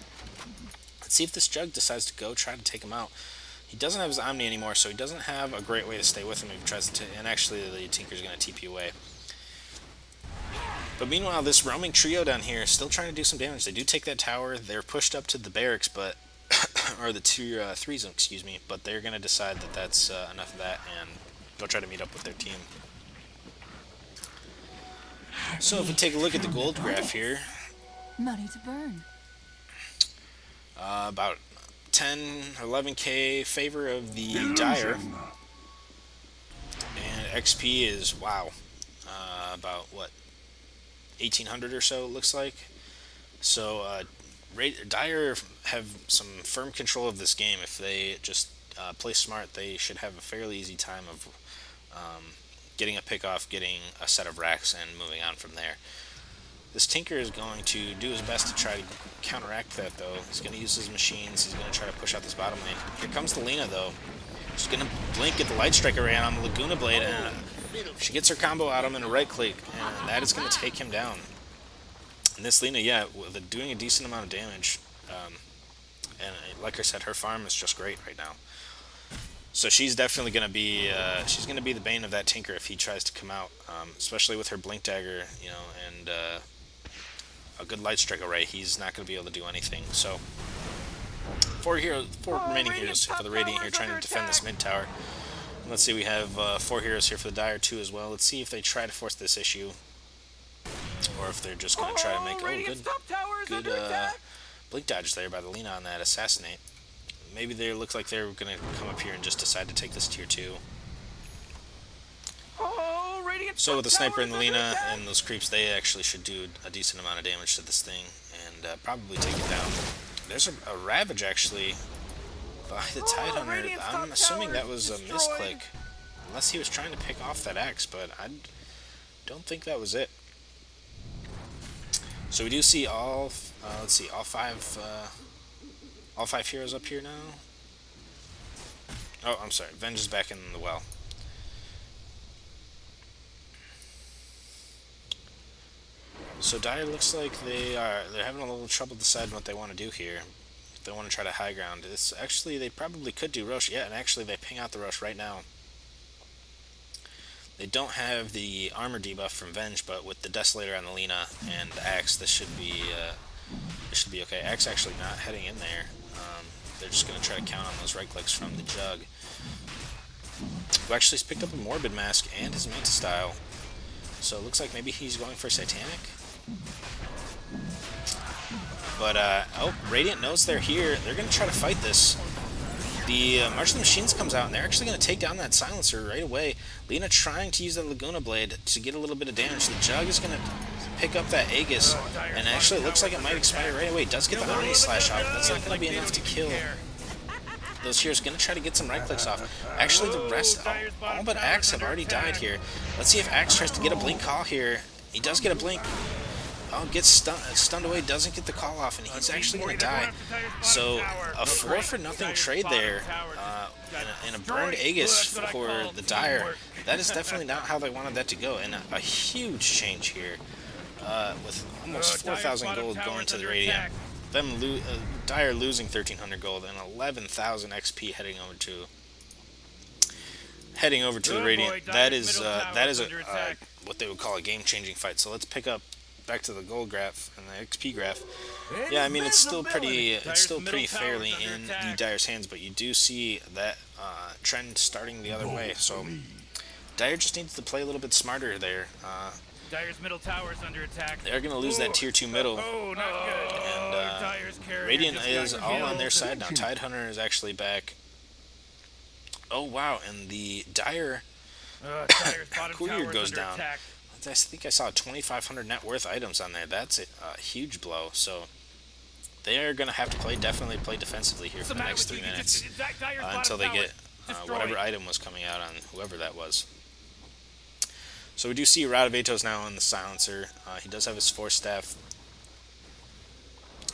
Let's see if this Jugg decides to go try to take him out. He doesn't have his Omni anymore, so he doesn't have a great way to stay with him if he tries to. And actually, the Tinker's going to TP away. But meanwhile, this roaming trio down here is still trying to do some damage. They do take that tower. They're pushed up to the barracks, but or the three zone, excuse me. But they're going to decide that that's enough of that, and go try to meet up with their team. So if we take a look at the gold graph here, money to burn. About 10 or 11k favor of the Dire, and XP is about what 1800 or so it looks like. So Dire have some firm control of this game. If they just play smart, they should have a fairly easy time of getting a pick off, getting a set of racks, and moving on from there. This Tinker is going to do his best to try to counteract that, though. He's going to use his machines. He's going to try to push out this bottom lane. Here comes the Lina, though. She's going to blink, get the Light Strike array on the Laguna Blade, and she gets her combo out of him in a right click, and that is going to take him down. And this Lina, yeah, doing a decent amount of damage. And like I said, her farm is just great right now. So she's definitely going to be the bane of that Tinker if he tries to come out, especially with her Blink Dagger, you know, and a good Light Strike array. He's not going to be able to do anything. So four remaining heroes for the Radiant here trying to defend this mid tower. And let's see, we have 4 heroes here for the Dire too as well. Let's see if they try to force this issue, or if they're just going to try to make good blink dodge there by the Lina on that assassinate. Maybe they looks like they're going to come up here and just decide to take this tier 2. So with the sniper and the Lina and those creeps, they actually should do a decent amount of damage to this thing and probably take it down. There's a Ravage actually by the Tidehunter. I'm assuming that was a misclick, unless he was trying to pick off that axe, but I don't think that was it. So we do see all five heroes up here now. Oh, I'm sorry. Venge is back in the well. So Dire looks like they're having a little trouble deciding what they want to do here. If they want to try to high ground. It's actually, they probably could do Rosh. Yeah, and actually they ping out the Rosh right now. They don't have the armor debuff from Venge, but with the Desolator on the Lina and the Axe, this should be okay. Axe actually not heading in there. They're just going to try to count on those right clicks from the Jugg, who actually has picked up a Morbid Mask and his Manta Style. So it looks like maybe he's going for Satanic. But, oh, Radiant knows they're here. They're going to try to fight this. The March of the Machines comes out, and they're actually going to take down that Silencer right away. Lina trying to use that Laguna Blade to get a little bit of damage. The Jugg is going to pick up that Aghs, and actually it looks like it might expire right away. It does get the Omni Slash off, but that's not going to be enough to kill those heroes. Going to try to get some right clicks off. Actually, the rest, all but Axe have already died here. Let's see if Axe tries to get a blink call here. He does get a blink. Oh, gets stunned away, doesn't get the call off, and he's actually going to die. So, a 4-for-nothing trade there, and a burned Aghs for the Dire. That is definitely not how they wanted that to go, and a huge change here, with almost 4,000 gold going to the Radiant. Dire losing 1,300 gold and 11,000 XP heading over to the Radiant. That is what they would call a game-changing fight. So let's pick up back to the gold graph and the XP graph. Yeah, I mean it's still pretty fairly in the Dire's hands, but you do see that trend starting the other way. So Dire just needs to play a little bit smarter there. Dire's middle tower is under attack. They're going to lose that tier 2 middle. Oh, not good. And Radiant is all on their side now. Tidehunter is actually back. Oh wow, and the Dire courier goes down. Attack. I think I saw 2,500 net worth items on there. That's a huge blow. So they are going to have to definitely play defensively here for the next 3 minutes until they get whatever item was coming out on whoever that was. So we do see Radavatos now on the Silencer. He does have his Force Staff.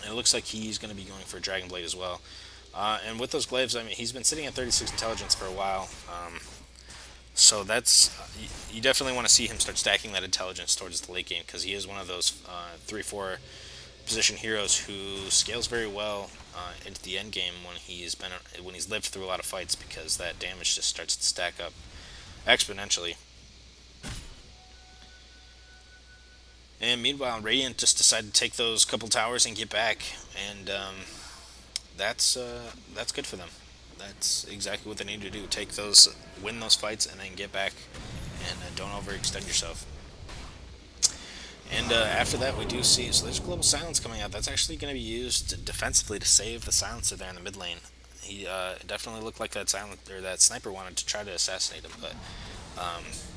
And it looks like he's going to be going for a Dragon Blade as well. And with those glaives, I mean, he's been sitting at 36 intelligence for a while. So that's, you definitely want to see him start stacking that intelligence towards the late game, because he is one of those 3-4 position heroes who scales very well into the end game when he's lived through a lot of fights, because that damage just starts to stack up exponentially. And meanwhile, Radiant just decided to take those couple towers and get back, and that's good for them. That's exactly what they need to do. Win those fights, and then get back, and don't overextend yourself. And after that, we do see, so there's Global Silence coming out. That's actually going to be used defensively to save the Silencer there in the mid lane. He definitely looked like that sniper wanted to try to assassinate him, but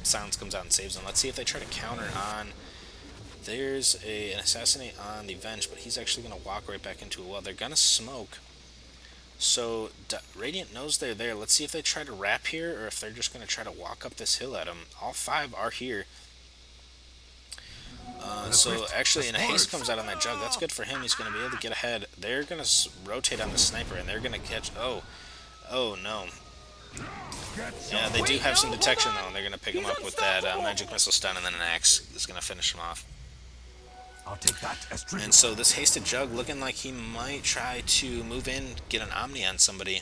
Silence comes out and saves him. Let's see if they try to counter on. There's an assassinate on the Venge, but he's actually going to walk right back into a well. They're going to smoke. So Radiant knows they're there. Let's see if they try to wrap here or if they're just going to try to walk up this hill at them. All 5 are here. So actually, and a haste comes out on that Jugg. That's good for him. He's going to be able to get ahead. They're going to rotate on the sniper, and they're going to catch... Oh, no. Yeah, they do have some detection, though, and they're going to pick him up with that magic missile stun, and then an axe is going to finish him off. I'll take that as tribute. And so this hasted Jugg looking like he might try to move in, get an Omni on somebody.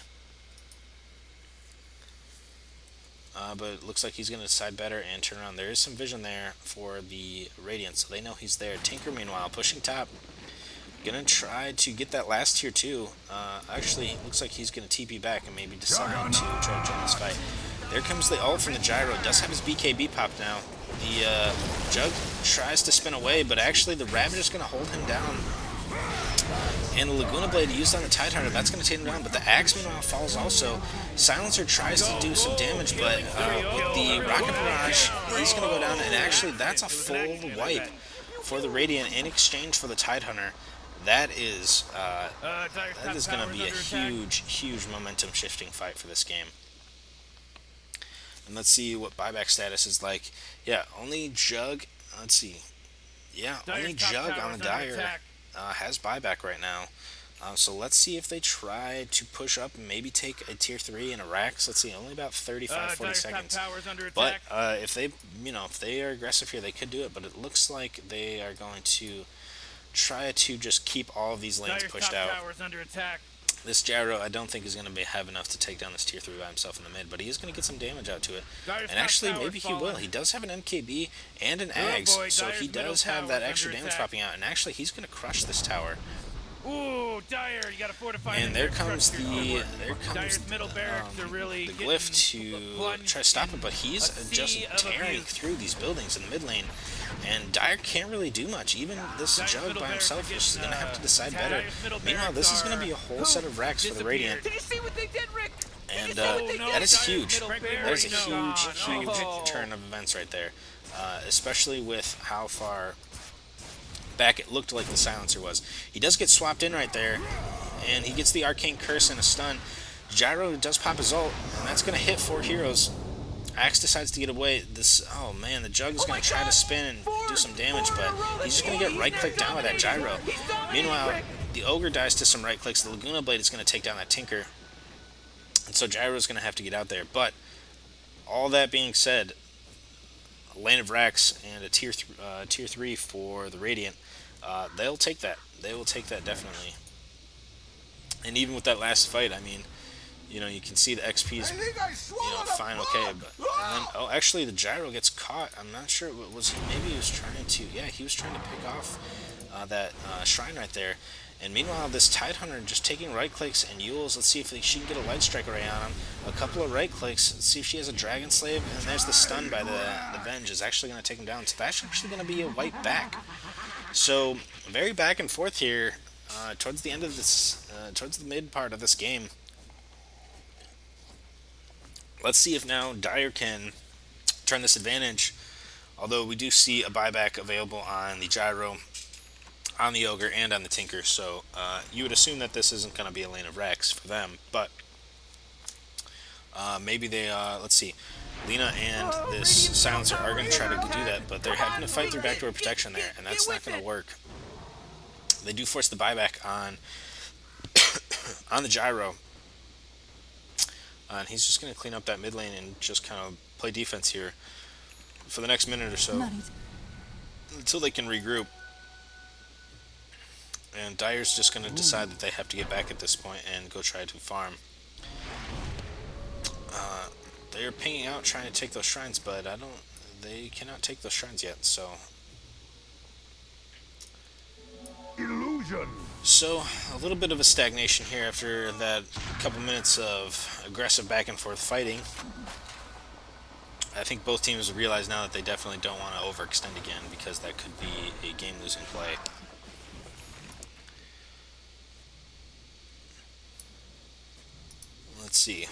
But it looks like he's going to decide better and turn around. There is some vision there for the Radiant, so they know he's there. Tinker, meanwhile, pushing top. Going to try to get that last tier 2. Actually, looks like he's going to TP back and maybe decide to try to join this fight. There comes the ult from the Gyro. Does have his BKB popped now. The Jugg tries to spin away, but actually the Rabbit is going to hold him down. And the Laguna Blade used on the Tidehunter, that's going to take him down, but the Axe, meanwhile, falls also. Silencer tries to do some damage, but with the Rocket Barrage, he's going to go down, and actually that's a full wipe for the Radiant in exchange for the Tidehunter. That is going to be a huge momentum-shifting fight for this game. And let's see what buyback status is like. Yeah, only Jugg, let's see. Yeah, only Jugg on the Dire has buyback right now. So let's see if they try to push up and maybe take a tier 3 and a Rax. Let's see, only about 35-40 seconds. But if they are aggressive here, they could do it. But it looks like they are going to try to just keep all of these lanes pushed out. This Gyro, I don't think is going to have enough to take down this tier 3 by himself in the mid, but he is going to get some damage out to it. And actually, maybe he will. He does have an MKB and an Aghs, so he does have that extra damage popping out. And actually, he's going to crush this tower. Ooh, Dire, you gotta fortify. And there comes the glyph to try to stop it, but he's just tearing through these buildings in the mid lane. And Dire can't really do much. Even this Jugg by himself is going to have to decide better. Meanwhile, this is going to be a whole set of Rex for the Radiant. Did you see what they did, Rick? And that is huge. That is a huge turn of events right there. Especially with how far back it looked like the Silencer was. He does get swapped in right there, and he gets the Arcane Curse and a stun. Gyro does pop his ult, and that's going to hit 4 heroes. Axe decides to get away. Oh man, the Jugg is going to try to spin and do some damage, but he's just going to get right-clicked down with that Gyro. Meanwhile, the Ogre dies to some right-clicks. The Laguna Blade is going to take down that Tinker. And so Gyro is going to have to get out there. But all that being said, a lane of Rax and a tier 3 for the Radiant, they'll take that. They will take that, definitely. And even with that last fight, I mean, you can see the XP is, fine, okay. But then, actually, the Gyro gets caught. I'm not sure. Maybe he was trying to. Yeah, he was trying to pick off that shrine right there. And meanwhile, this Tidehunter just taking right clicks and Yules. Let's see if she can get a light strike array on him. A couple of right clicks. Let's see if she has a Dragon Slave. And there's the stun by the Venge is actually going to take him down. So that's actually going to be a wipe back. So very back and forth here towards the end of this, towards the mid part of this game. Let's see if now Dire can turn this advantage. Although we do see a buyback available on the Gyro, on the Ogre, and on the Tinker. So you would assume that this isn't going to be a lane of Rex for them. But maybe they, let's see. Lina and this Silencer are going to try to do that, but they're having to fight through backdoor protection there, and that's not going to work. They do force the buyback on on the Gyro. And he's just going to clean up that mid lane and just kind of play defense here for the next minute or so until they can regroup. And Dire's just going to decide that they have to get back at this point and go try to farm. They're pinging out trying to take those shrines, but they cannot take those shrines yet, so. Illusion. So, a little bit of a stagnation here after that couple minutes of aggressive back and forth fighting. I think both teams realize now that they definitely don't want to overextend again, because that could be a game-losing play. Let's see.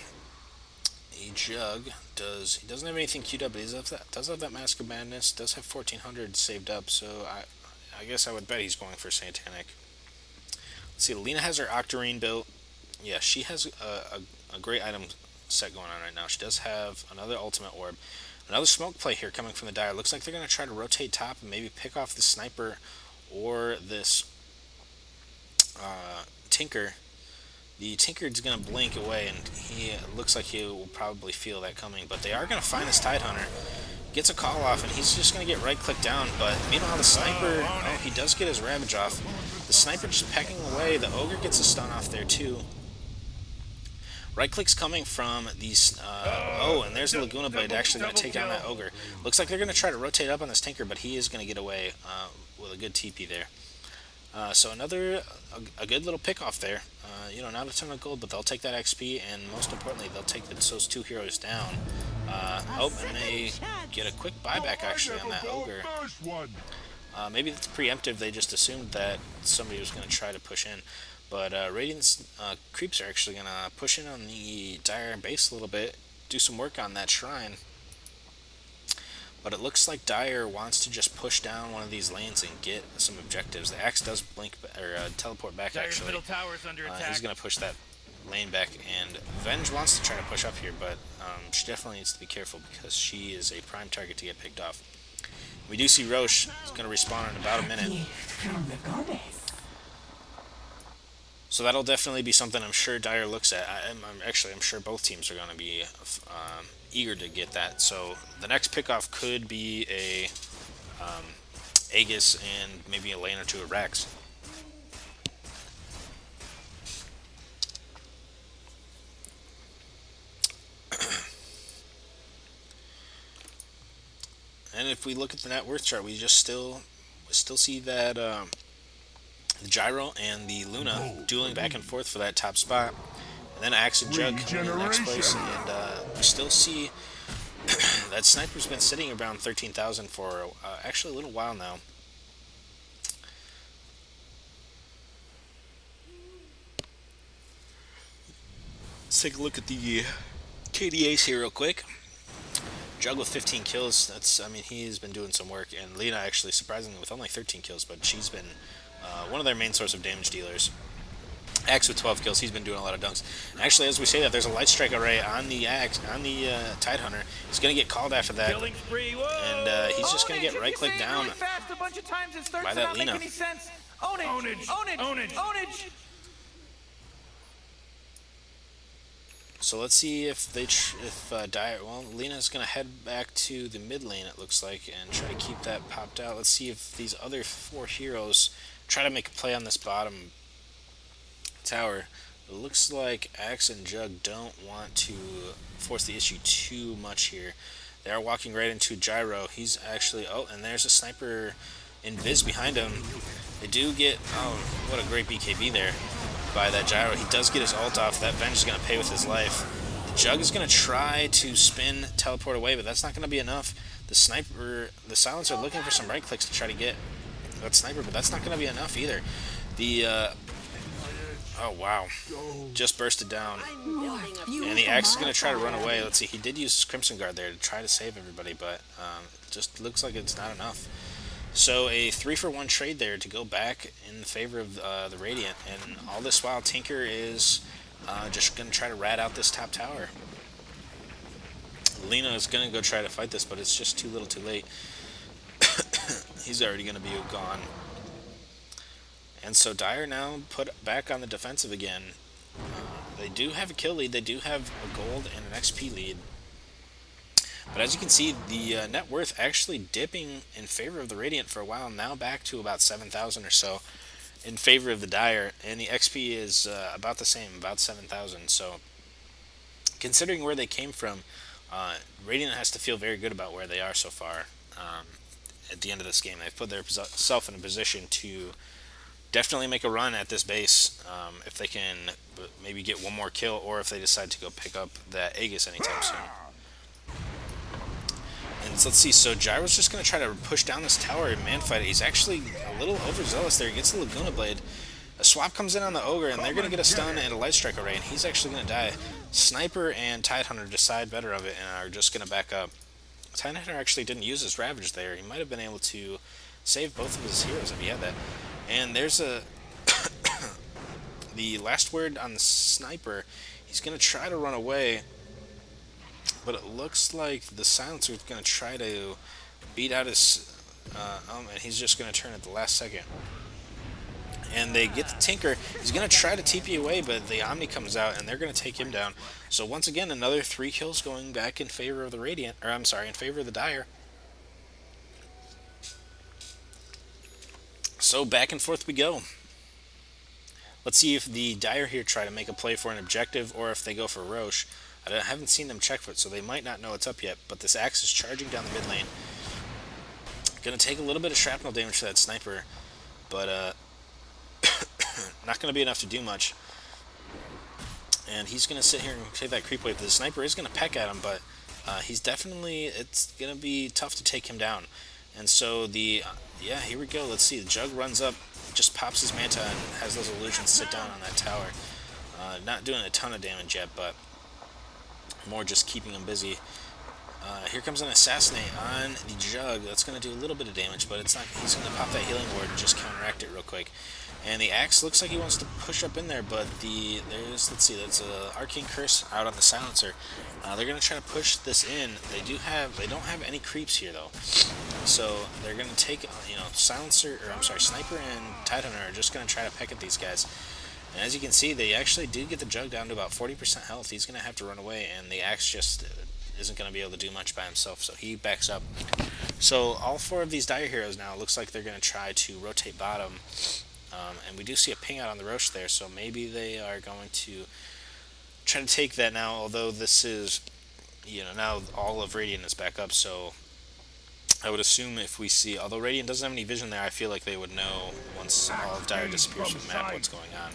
A Jugg he doesn't have anything queued up, but he does have that Mask of Madness, does have 1400 saved up, so I guess I would bet he's going for Satanic. Let's see, Lina has her Octarine built. yeah, she has a great item set going on right now. She does have another ultimate orb. Another smoke play here coming from the Dire. Looks like they're going to try to rotate top and maybe pick off the sniper or this Tinker. The Tinker's going to blink away, and he looks like he will probably feel that coming. But they are going to find this Tide Hunter. Gets a call off, and he's just going to get right-clicked down. But meanwhile, the Sniper, oh, he does get his Ravage off. The Sniper just pecking away. The Ogre gets a stun off there, too. Right-click's coming from these... oh, and there's the Laguna Blade actually going to take down that Ogre. Looks like they're going to try to rotate up on this Tinker, but he is going to get away with a good TP there. So a good little pick off there. You know, not a ton of gold, but they'll take that XP, and most importantly, they'll take those two heroes down. Oh, and they get a quick buyback actually on that Ogre. Maybe that's preemptive. They just assumed that somebody was going to try to push in. But Radiant's creeps are actually going to push in on the Dire base a little bit, do some work on that shrine. But it looks like Dire wants to just push down one of these lanes and get some objectives. The Axe does blink or teleport back. Dire's actually, middle tower's under attack. he's going to push that lane back, and Venge wants to try to push up here, but she definitely needs to be careful because she is a prime target to get picked off. We do see Roche is going to respawn in about a minute. So that'll definitely be something I'm sure Dire looks at. I'm sure both teams are going to be eager to get that. So the next pickoff could be a Aegis and maybe a lane or two of Rax. And if we look at the net worth chart, we just still see that the Gyro and the Luna dueling back and forth for that top spot. And then Axe and Jugg coming in the next place. And we still see that Sniper's been sitting around 13,000 for actually a little while now. Let's take a look at the KDAs here real quick. Jugg with 15 kills. I mean, he's been doing some work. And Lina actually, surprisingly, with only 13 kills, but she's been one of their main source of damage dealers. Axe with 12 kills, he's been doing a lot of dunks. And actually, as we say that, there's a light strike array on the Axe, on the Tide Hunter. He's going to get called after that, and he's just going to get right-clicked down by that Lina. Ownage. So let's see if Dire. Well, Lina's going to head back to the mid lane, it looks like, and try to keep that popped out. Let's see if these other four heroes try to make a play on this bottom tower. It looks like Axe and Jugg don't want to force the issue too much here. They are walking right into Gyro. He's actually... Oh, and there's a sniper invis behind him. They do get... Oh, what a great BKB there by that Gyro. He does get his ult off. That Venge is going to pay with his life. The Jugg is going to try to spin, teleport away, but that's not going to be enough. The Silencer looking for some right clicks to try to get that sniper, but that's not going to be enough either. The... Oh, wow. Just bursted down. And the Axe is going to try to run away. Let's see, he did use his Crimson Guard there to try to save everybody, but it just looks like it's not enough. So a 3-for-1 trade there to go back in favor of the Radiant, and all this while Tinker is just going to try to rat out this top tower. Lina is going to go try to fight this, but it's just too little too late. He's already going to be gone. And so Dire now put back on the defensive again. They do have a kill lead, they do have a gold and an XP lead. But as you can see, the net worth actually dipping in favor of the Radiant for a while, now back to about 7,000 or so in favor of the Dire, and the XP is about the same, about 7,000. So considering where they came from, Radiant has to feel very good about where they are so far at the end of this game. They've put themselves in a position to definitely make a run at this base if they can maybe get one more kill, or if they decide to go pick up that Aegis anytime soon. And so let's see, so Gyro's just going to try to push down this tower and man-fight it. He's actually a little overzealous there. He gets the Laguna Blade. A swap comes in on the Ogre, and they're going to get a stun and a light strike array, and he's actually going to die. Sniper and Tide Hunter decide better of it and are just going to back up. Tide Hunter actually didn't use his Ravage there. He might have been able to save both of his heroes if he had that. And there's a the last word on the sniper. He's going to try to run away, but it looks like the silencer is going to try to beat out his... and he's just going to turn at the last second. And they get the Tinker. He's going to try to TP away, but the Omni comes out, and they're going to take him down. So once again, another 3 kills going back in favor of the Radiant, or I'm sorry, in favor of the Dire. So back and forth we go. Let's see if the Dire here try to make a play for an objective, or if they go for Roche. I haven't seen them check for it, so they might not know it's up yet, but this Axe is charging down the mid lane. Gonna take a little bit of shrapnel damage for that sniper, but not gonna be enough to do much. And he's gonna sit here and take that creep wave. The sniper is gonna peck at him, but he's definitely, it's gonna be tough to take him down. And so yeah, here we go. Let's see. The Jugg runs up, just pops his Manta, and has those illusions sit down on that tower. Not doing a ton of damage yet, but more just keeping him busy. Here comes an Assassinate on the Jugg. That's going to do a little bit of damage, but it's not. He's going to pop that healing ward and just counteract it real quick. And the Axe looks like he wants to push up in there, but let's see, that's a Arcane Curse out on the Silencer. They're going to try to push this in. They don't have any creeps here though, so they're going to take, Silencer, or I'm sorry, Sniper and Tidehunter are just going to try to peck at these guys. And as you can see, they actually do get the Jugg down to about 40% health. He's going to have to run away, and the Axe just isn't going to be able to do much by himself, so he backs up. So all 4 of these Dire heroes now, looks like they're going to try to rotate bottom. And we do see a ping out on the Roche there, so maybe they are going to try to take that now, although this is, now all of Radiant is back up, so I would assume if we see, although Radiant doesn't have any vision there, I feel like they would know once all of Dire disappears from the map what's going on.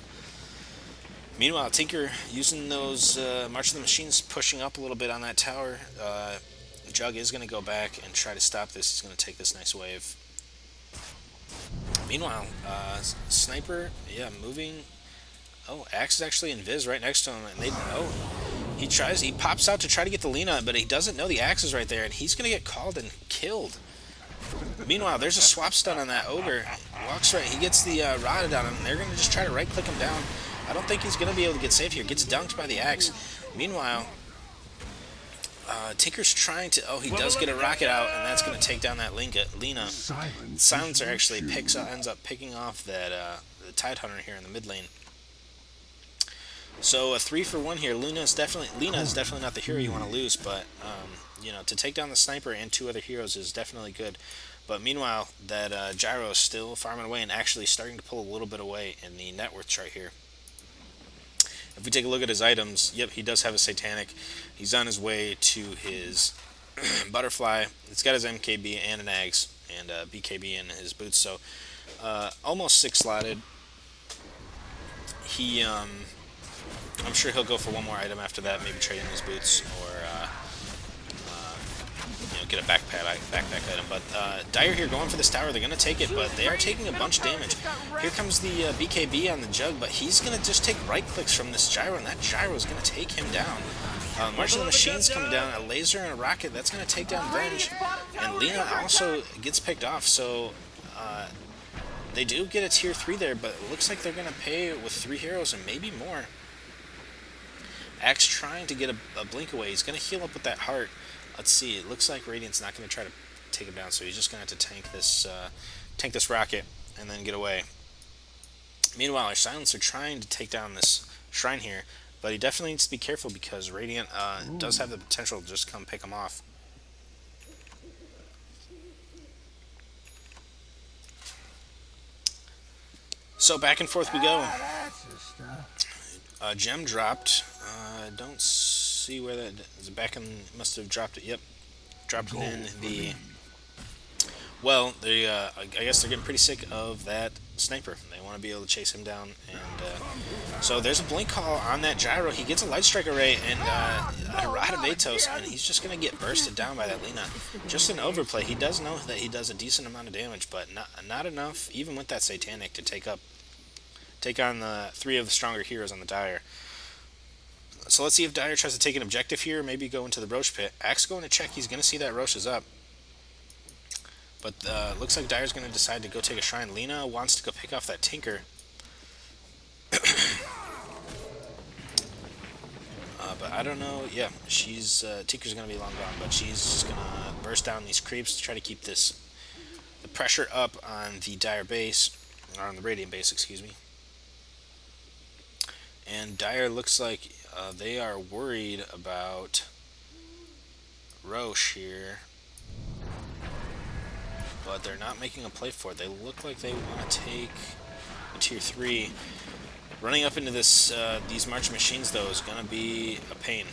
Meanwhile, Tinker using those March of the Machines, pushing up a little bit on that tower. Jugg is going to go back and try to stop this. He's going to take this nice wave. Meanwhile, Sniper, moving. Oh, Axe is actually in Viz right next to him, and he pops out to try to get the Lina, but he doesn't know the Axe is right there, and he's going to get called and killed. Meanwhile, there's a swap stun on that Ogre. Walks right, he gets the Rotted on him, and they're going to just try to right-click him down. I don't think he's going to be able to get saved here. Gets dunked by the Axe. Meanwhile, Tinker's trying to... Oh, he does get a rocket out, and that's going to take down that Lina. Silencer actually ends up picking off that the Tidehunter here in the mid lane. So a 3-for-1 here. Lina is definitely not the hero you want to lose, but to take down the Sniper and 2 other heroes is definitely good. But meanwhile, that Gyro is still farming away and actually starting to pull a little bit away in the net worth chart here. If we take a look at his items, yep, he does have a Satanic. He's on his way to his Butterfly. It's got his MKB and an Aghs, and BKB in his boots, so almost 6-slotted. I'm sure he'll go for one more item after that, maybe trade in his boots, or get a backpack item. But Dire here going for this tower. They're going to take it, but they are taking a bunch of damage. Here comes the BKB on the Jugg, but he's going to just take right clicks from this Gyro, and that Gyro is going to take him down. March of the Machines coming down, a laser and a rocket, that's going to take down Venge. And Lina also gets picked off, so they do get a tier 3 there, but it looks like they're going to pay with 3 heroes and maybe more. Axe trying to get a blink away. He's going to heal up with that heart. Let's see. It looks like Radiant's not going to try to take him down, so he's just going to have to tank this rocket and then get away. Meanwhile, our Silencer trying to take down this shrine here, but he definitely needs to be careful because Radiant does have the potential to just come pick him off. So back and forth we go. Gem dropped. I don't see where that is. Back in, must have dropped it. Yep, dropped it in the. Well, I guess they're getting pretty sick of that Sniper. They want to be able to chase him down, and so there's a blink call on that Gyro. He gets a Light Strike Array and a Rod of Atos, and he's just going to get bursted down by that Lina. Just an overplay. He does know that he does a decent amount of damage, but not enough, even with that Satanic, to take on the 3 of the stronger heroes on the Dire. So let's see if Dire tries to take an objective here, maybe go into the Roche pit. Axe going to check, he's going to see that Roche is up. But looks like Dire's going to decide to go take a shrine. Lina wants to go pick off that Tinker. But I don't know. Yeah, she's Tinker's gonna be long gone, but she's gonna burst down these creeps to try to keep the pressure up on the Dire base, or on the Radiant base, excuse me. And Dire looks like they are worried about Roche here, but they're not making a play for it. They look like they want to take a tier 3. Running up into this these marching machines, though, is going to be a pain.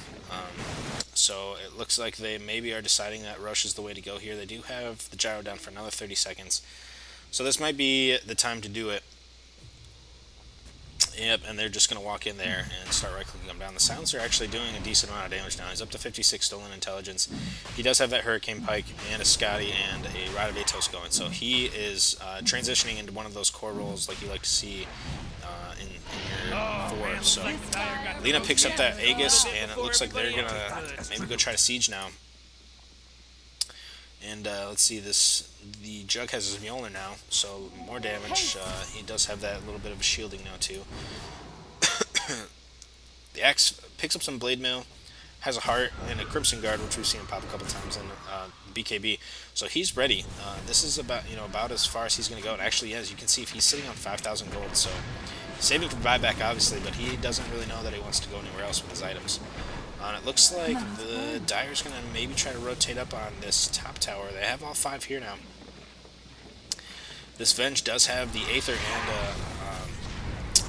So it looks like they maybe are deciding that Roche is the way to go here. They do have the Gyro down for another 30 seconds. So this might be the time to do it. Yep, and they're just going to walk in there and start right-clicking them down. The Silencer actually doing a decent amount of damage now. He's up to 56 stolen intelligence. He does have that Hurricane Pike and a Scotty and a Rod of Atos going. So he is transitioning into one of those core roles like you like to see in your 4. So Lina picks up that Aegis, and it looks like they're going to maybe go try to siege now. And let's see, the Jugg has his Mjolnir now, so more damage. He does have that little bit of a shielding now too. The Axe picks up some Blade Mail, has a Heart, and a Crimson Guard, which we've seen him pop a couple times in BKB. So he's ready. This is about as far as he's going to go. And actually, as you can see, if he's sitting on 5,000 gold, so saving for buyback, obviously, but he doesn't really know that he wants to go anywhere else with his items. It looks like the Dire's going to maybe try to rotate up on this top tower. They have all 5 here now. This Venge does have the Aether and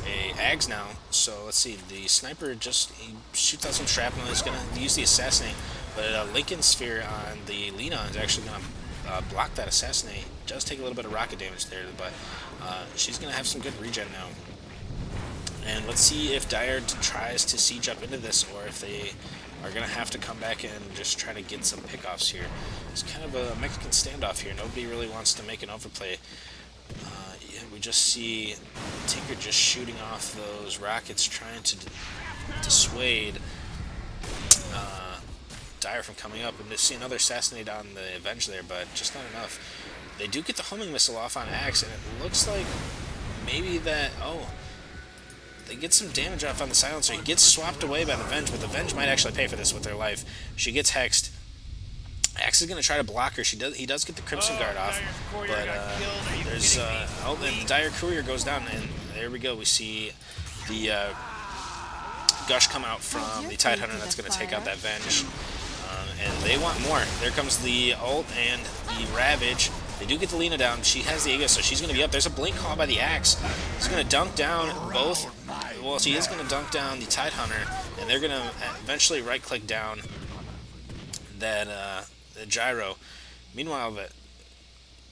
a Aghs now. So let's see. The Sniper he shoots out some shrapnel. He's going to use the Assassinate. But a Lincoln Sphere on the Lina is actually going to block that Assassinate. Does take a little bit of rocket damage there, but she's going to have some good regen now. And let's see if Dire tries to siege up into this, or if they are going to have to come back and just try to get some pickoffs here. It's kind of a Mexican standoff here. Nobody really wants to make an overplay. Yeah, we just see Tinker just shooting off those rockets, trying to dissuade Dire from coming up. And to see another assassinate on the Avenge there, but just not enough. They do get the homing missile off on Axe, and it looks like maybe that... They get some damage off on the Silencer. He gets swapped away by the Venge, but the Venge might actually pay for this with their life. She gets hexed. Axe is going to try to block her. He does get the Crimson Guard off, but there's and the Dire Courier goes down, and there we go. We see the Gush come out from the Tidehunter that's going to take out that Venge, and they want more. There comes the ult and the Ravage. They do get the Lina down. She has the Aegis, so she's going to be up. There's a Blink Call by the Axe. He's going to dunk down both. Well, she is going to dunk down the Tidehunter, and they're going to eventually right-click down that the Gyro. Meanwhile, the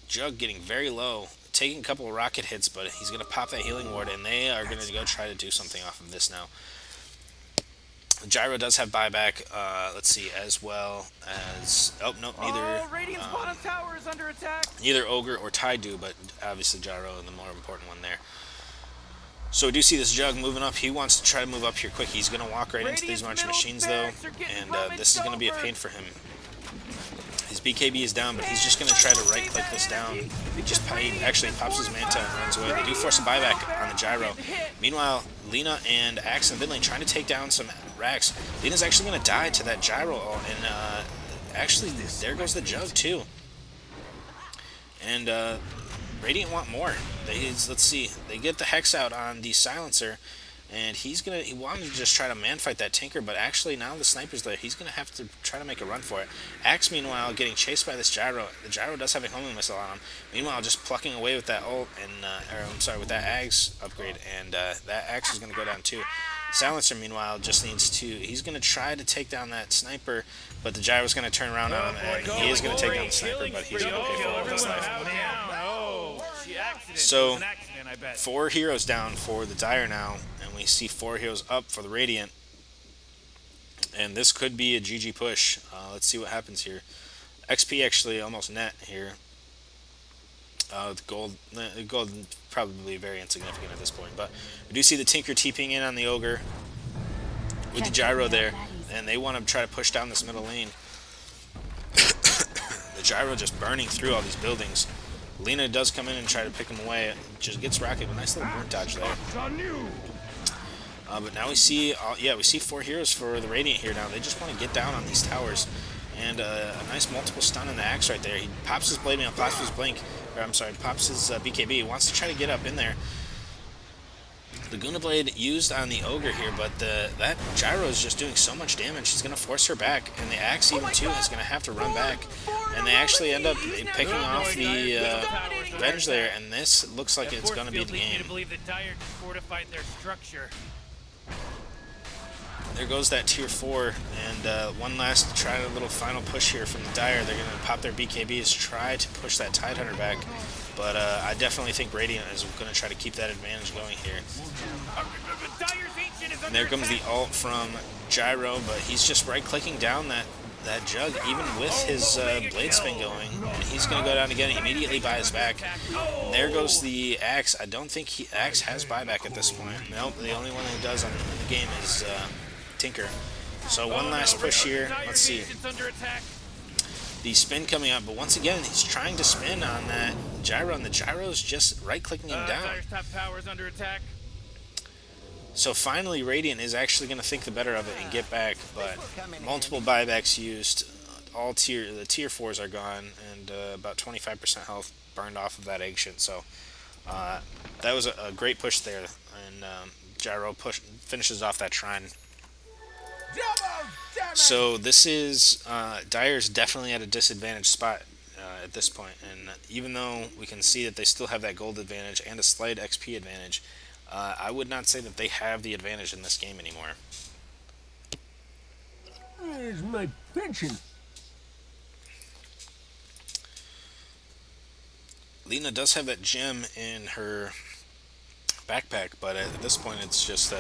Jugg getting very low, taking a couple of rocket hits, but he's going to pop that Healing Ward, and they are going to go try to do something off of this now. Gyro does have buyback, let's see, as well as... Oh, no, Tower is under attack. Neither Ogre or Tide do, but obviously Gyro is the more important one there. So we do see this Jugg moving up. He wants to try to move up here quick. He's going to walk right into these marching machines, though, and this is going to be a pain for him. His BKB is down, but he's just going to try to right-click this down. He actually pops his Manta and runs away. They do force a buyback on the Gyro. Meanwhile, Lina and Axe and Vidling trying to take down some Rax. Lina's actually going to die to that Gyro, and actually, there goes the Jugg, too. And Radiant want more. Let's see. They get the Hex out on the Silencer, and he wanted to just try to man-fight that Tinker, but actually now the Sniper's there. He's going to have to try to make a run for it. Axe, meanwhile, getting chased by this Gyro. The Gyro does have a homing missile on him. Meanwhile, just plucking away with that ult, and with that Aghs upgrade, and that Axe is going to go down too. Silencer, meanwhile, just needs to... He's going to try to take down that Sniper, but the Gyro's going to turn around on him, and he is going to take down the Sniper, but he's going to pay for all of his life. So, 4 heroes down for the Dire now, and we see 4 heroes up for the Radiant. And this could be a GG push. Let's see what happens here. XP actually almost net here. The gold probably very insignificant at this point, but we do see the Tinker TPing in on the Ogre with the Gyro there, and they want to try to push down this middle lane. The Gyro just burning through all these buildings. Lina does come in and try to pick him away. Just gets rocket, a nice little burnt dodge there. But now we see, yeah, we see 4 heroes for the Radiant here now. They just want to get down on these towers. And a nice multiple stun in the Axe right there. He pops his Blade Mail, pops his Blink, or I'm sorry, pops his BKB. He wants to try to get up in there. Laguna Blade used on the Ogre here, but that Gyro is just doing so much damage. He's going to force her back, and the Axe even too is going to have to run back. And they actually end up picking off the Venge there, and this looks like it's going to be the game. There goes that tier 4, and one last try a little final push here from the Dire. They're going to pop their BKBs, try to push that Tidehunter back, but I definitely think Radiant is going to try to keep that advantage going here. And there comes the ult from Gyro, but he's just right-clicking down that Jugg, even with his Blade Spin going, and he's going to go down again, immediately buy his back. And there goes the Axe. I don't think Axe has buyback at this point. Nope, the only one who does in the game is Tinker. So one last push here. Let's see. The spin coming up, but once again, he's trying to spin on that Gyro, and the Gyro's just right-clicking him down. So finally, Radiant is actually going to think the better of it and get back, but multiple buybacks used. The tier 4s are gone, and about 25% health burned off of that Ancient. So that was a great push there, and Gyro finishes off that Shrine. So this is Dire's definitely at a disadvantaged spot at this point, and even though we can see that they still have that gold advantage and a slight XP advantage, I would not say that they have the advantage in this game anymore. Where's my pension? Lina does have that gem in her backpack, but at this point it's just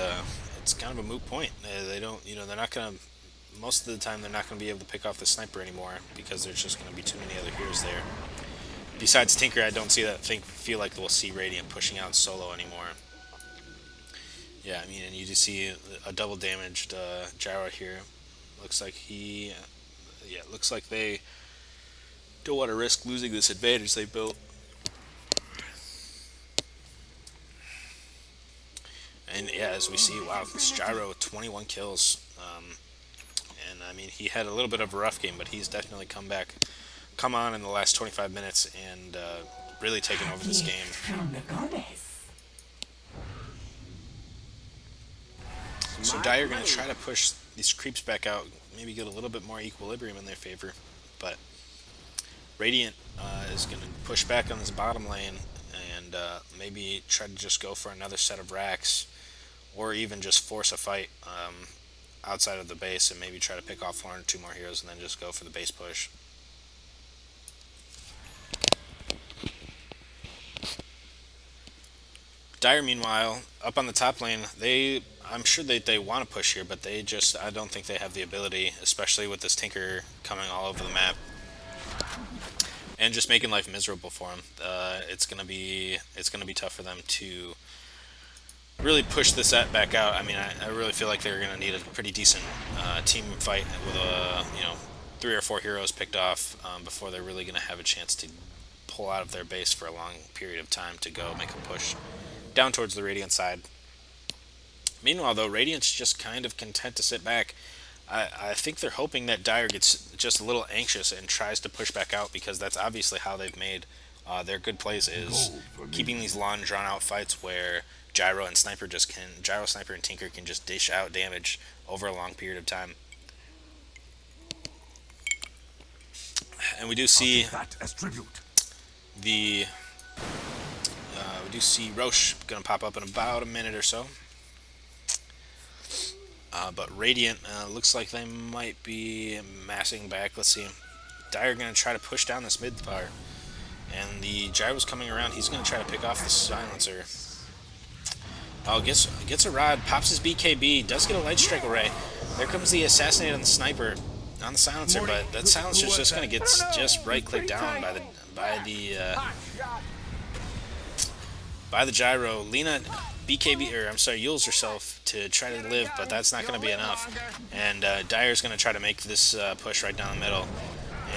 it's kind of a moot point. They don't, they're not gonna. Most of the time, they're not going to be able to pick off the sniper anymore because there's just going to be too many other heroes there. Besides Tinker, I don't feel like we'll see Radiant pushing out solo anymore. Yeah, I mean, and you just see a double damaged Gyro here. Looks like looks like they don't want to risk losing this advantage they built. And yeah, as we see, wow, this Gyro with 21 kills. And I mean, he had a little bit of a rough game, but he's definitely come on in the last 25 minutes and really taken over this game. So Dire going to try to push these creeps back out, maybe get a little bit more equilibrium in their favor, but Radiant is going to push back on this bottom lane and maybe try to just go for another set of racks, or even just force a fight outside of the base and maybe try to pick off 1 or 2 more heroes and then just go for the base push. Dire, meanwhile, up on the top lane, I'm sure they want to push here, but I don't think they have the ability, especially with this Tinker coming all over the map and just making life miserable for them. It's gonna be tough for them to really push this back out. I mean, I really feel like they're gonna need a pretty decent team fight with 3 or 4 heroes picked off before they're really gonna have a chance to pull out of their base for a long period of time to go make a push down towards the Radiant side. Meanwhile, though, Radiant's just kind of content to sit back. I think they're hoping that Dire gets just a little anxious and tries to push back out, because that's obviously how they've made their good plays, is keeping these long, drawn-out fights where Gyro, Sniper, and Tinker can just dish out damage over a long period of time. And we do see that as tribute. we do see Roche going to pop up in about a minute or so. But Radiant looks like they might be massing back. Let's see. Dire going to try to push down this mid part. And the Gyro's coming around. He's going to try to pick off the silencer. Oh, gets a rod, pops his BKB, does get a light strike array. There comes the assassinate on the sniper, on the silencer, but that silencer's just going to get just right-clicked down by the Gyro. Lina Yules herself to try to live, but that's not going to be enough. And Dire's going to try to make this push right down the middle.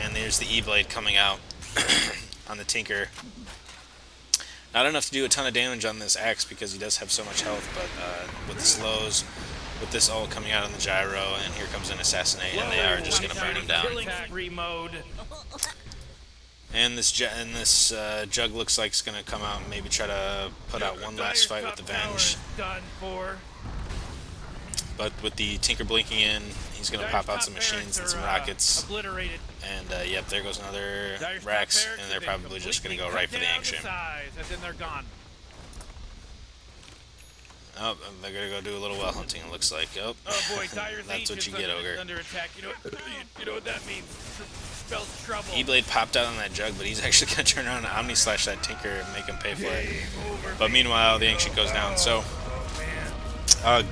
And there's the E-Blade coming out on the Tinker. Not enough to do a ton of damage on this axe because he does have so much health, but with the slows, with this ult coming out on the gyro, and here comes an assassinate, and they are just going to burn him down. Killing spree mode. And this Jugg looks like it's going to come out and maybe try to put out one last fight with the Venge. Done for. But with the Tinker blinking in, he's going to pop out some machines and some rockets. Obliterated. And yep, there goes another Dire's top Rex, barracks and they're have been probably just going to go completely right for the cut down to ancient. size, as in they're gone. Oh, they're going to go do a little well hunting, it looks like. Oh, Oh boy, Dire's that's what you Ancient's get, Ogre. under attack. You know what that means? Spells trouble. E-Blade popped out on that Jug, but he's actually going to turn around and Omni Slash that Tinker and make him pay for it. But meanwhile, the Ancient goes down. So,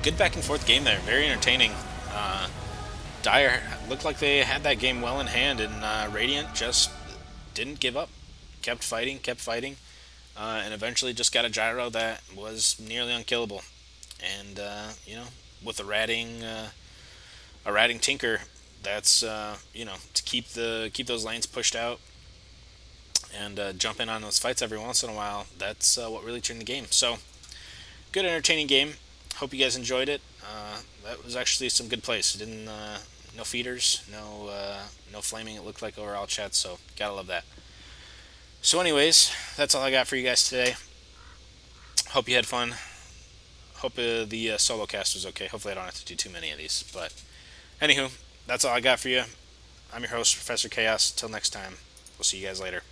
good back and forth game there. Very entertaining. Dire looked like they had that game well in hand, and Radiant just didn't give up. Kept fighting, and eventually just got a gyro that was nearly unkillable. And, you know, with a ratting Tinker, that's you know, to keep those lanes pushed out and jump in on those fights every once in a while. That's what really turned the game. So good, entertaining game. Hope you guys enjoyed it. That was actually some good plays. Didn't no feeders, no flaming. It looked like overall chat. So gotta love that. So anyways, that's all I got for you guys today. Hope you had fun. Hope the solo cast was okay. Hopefully I don't have to do too many of these. But anywho, that's all I got for you. I'm your host, Professor Chaos. Till next time, we'll see you guys later.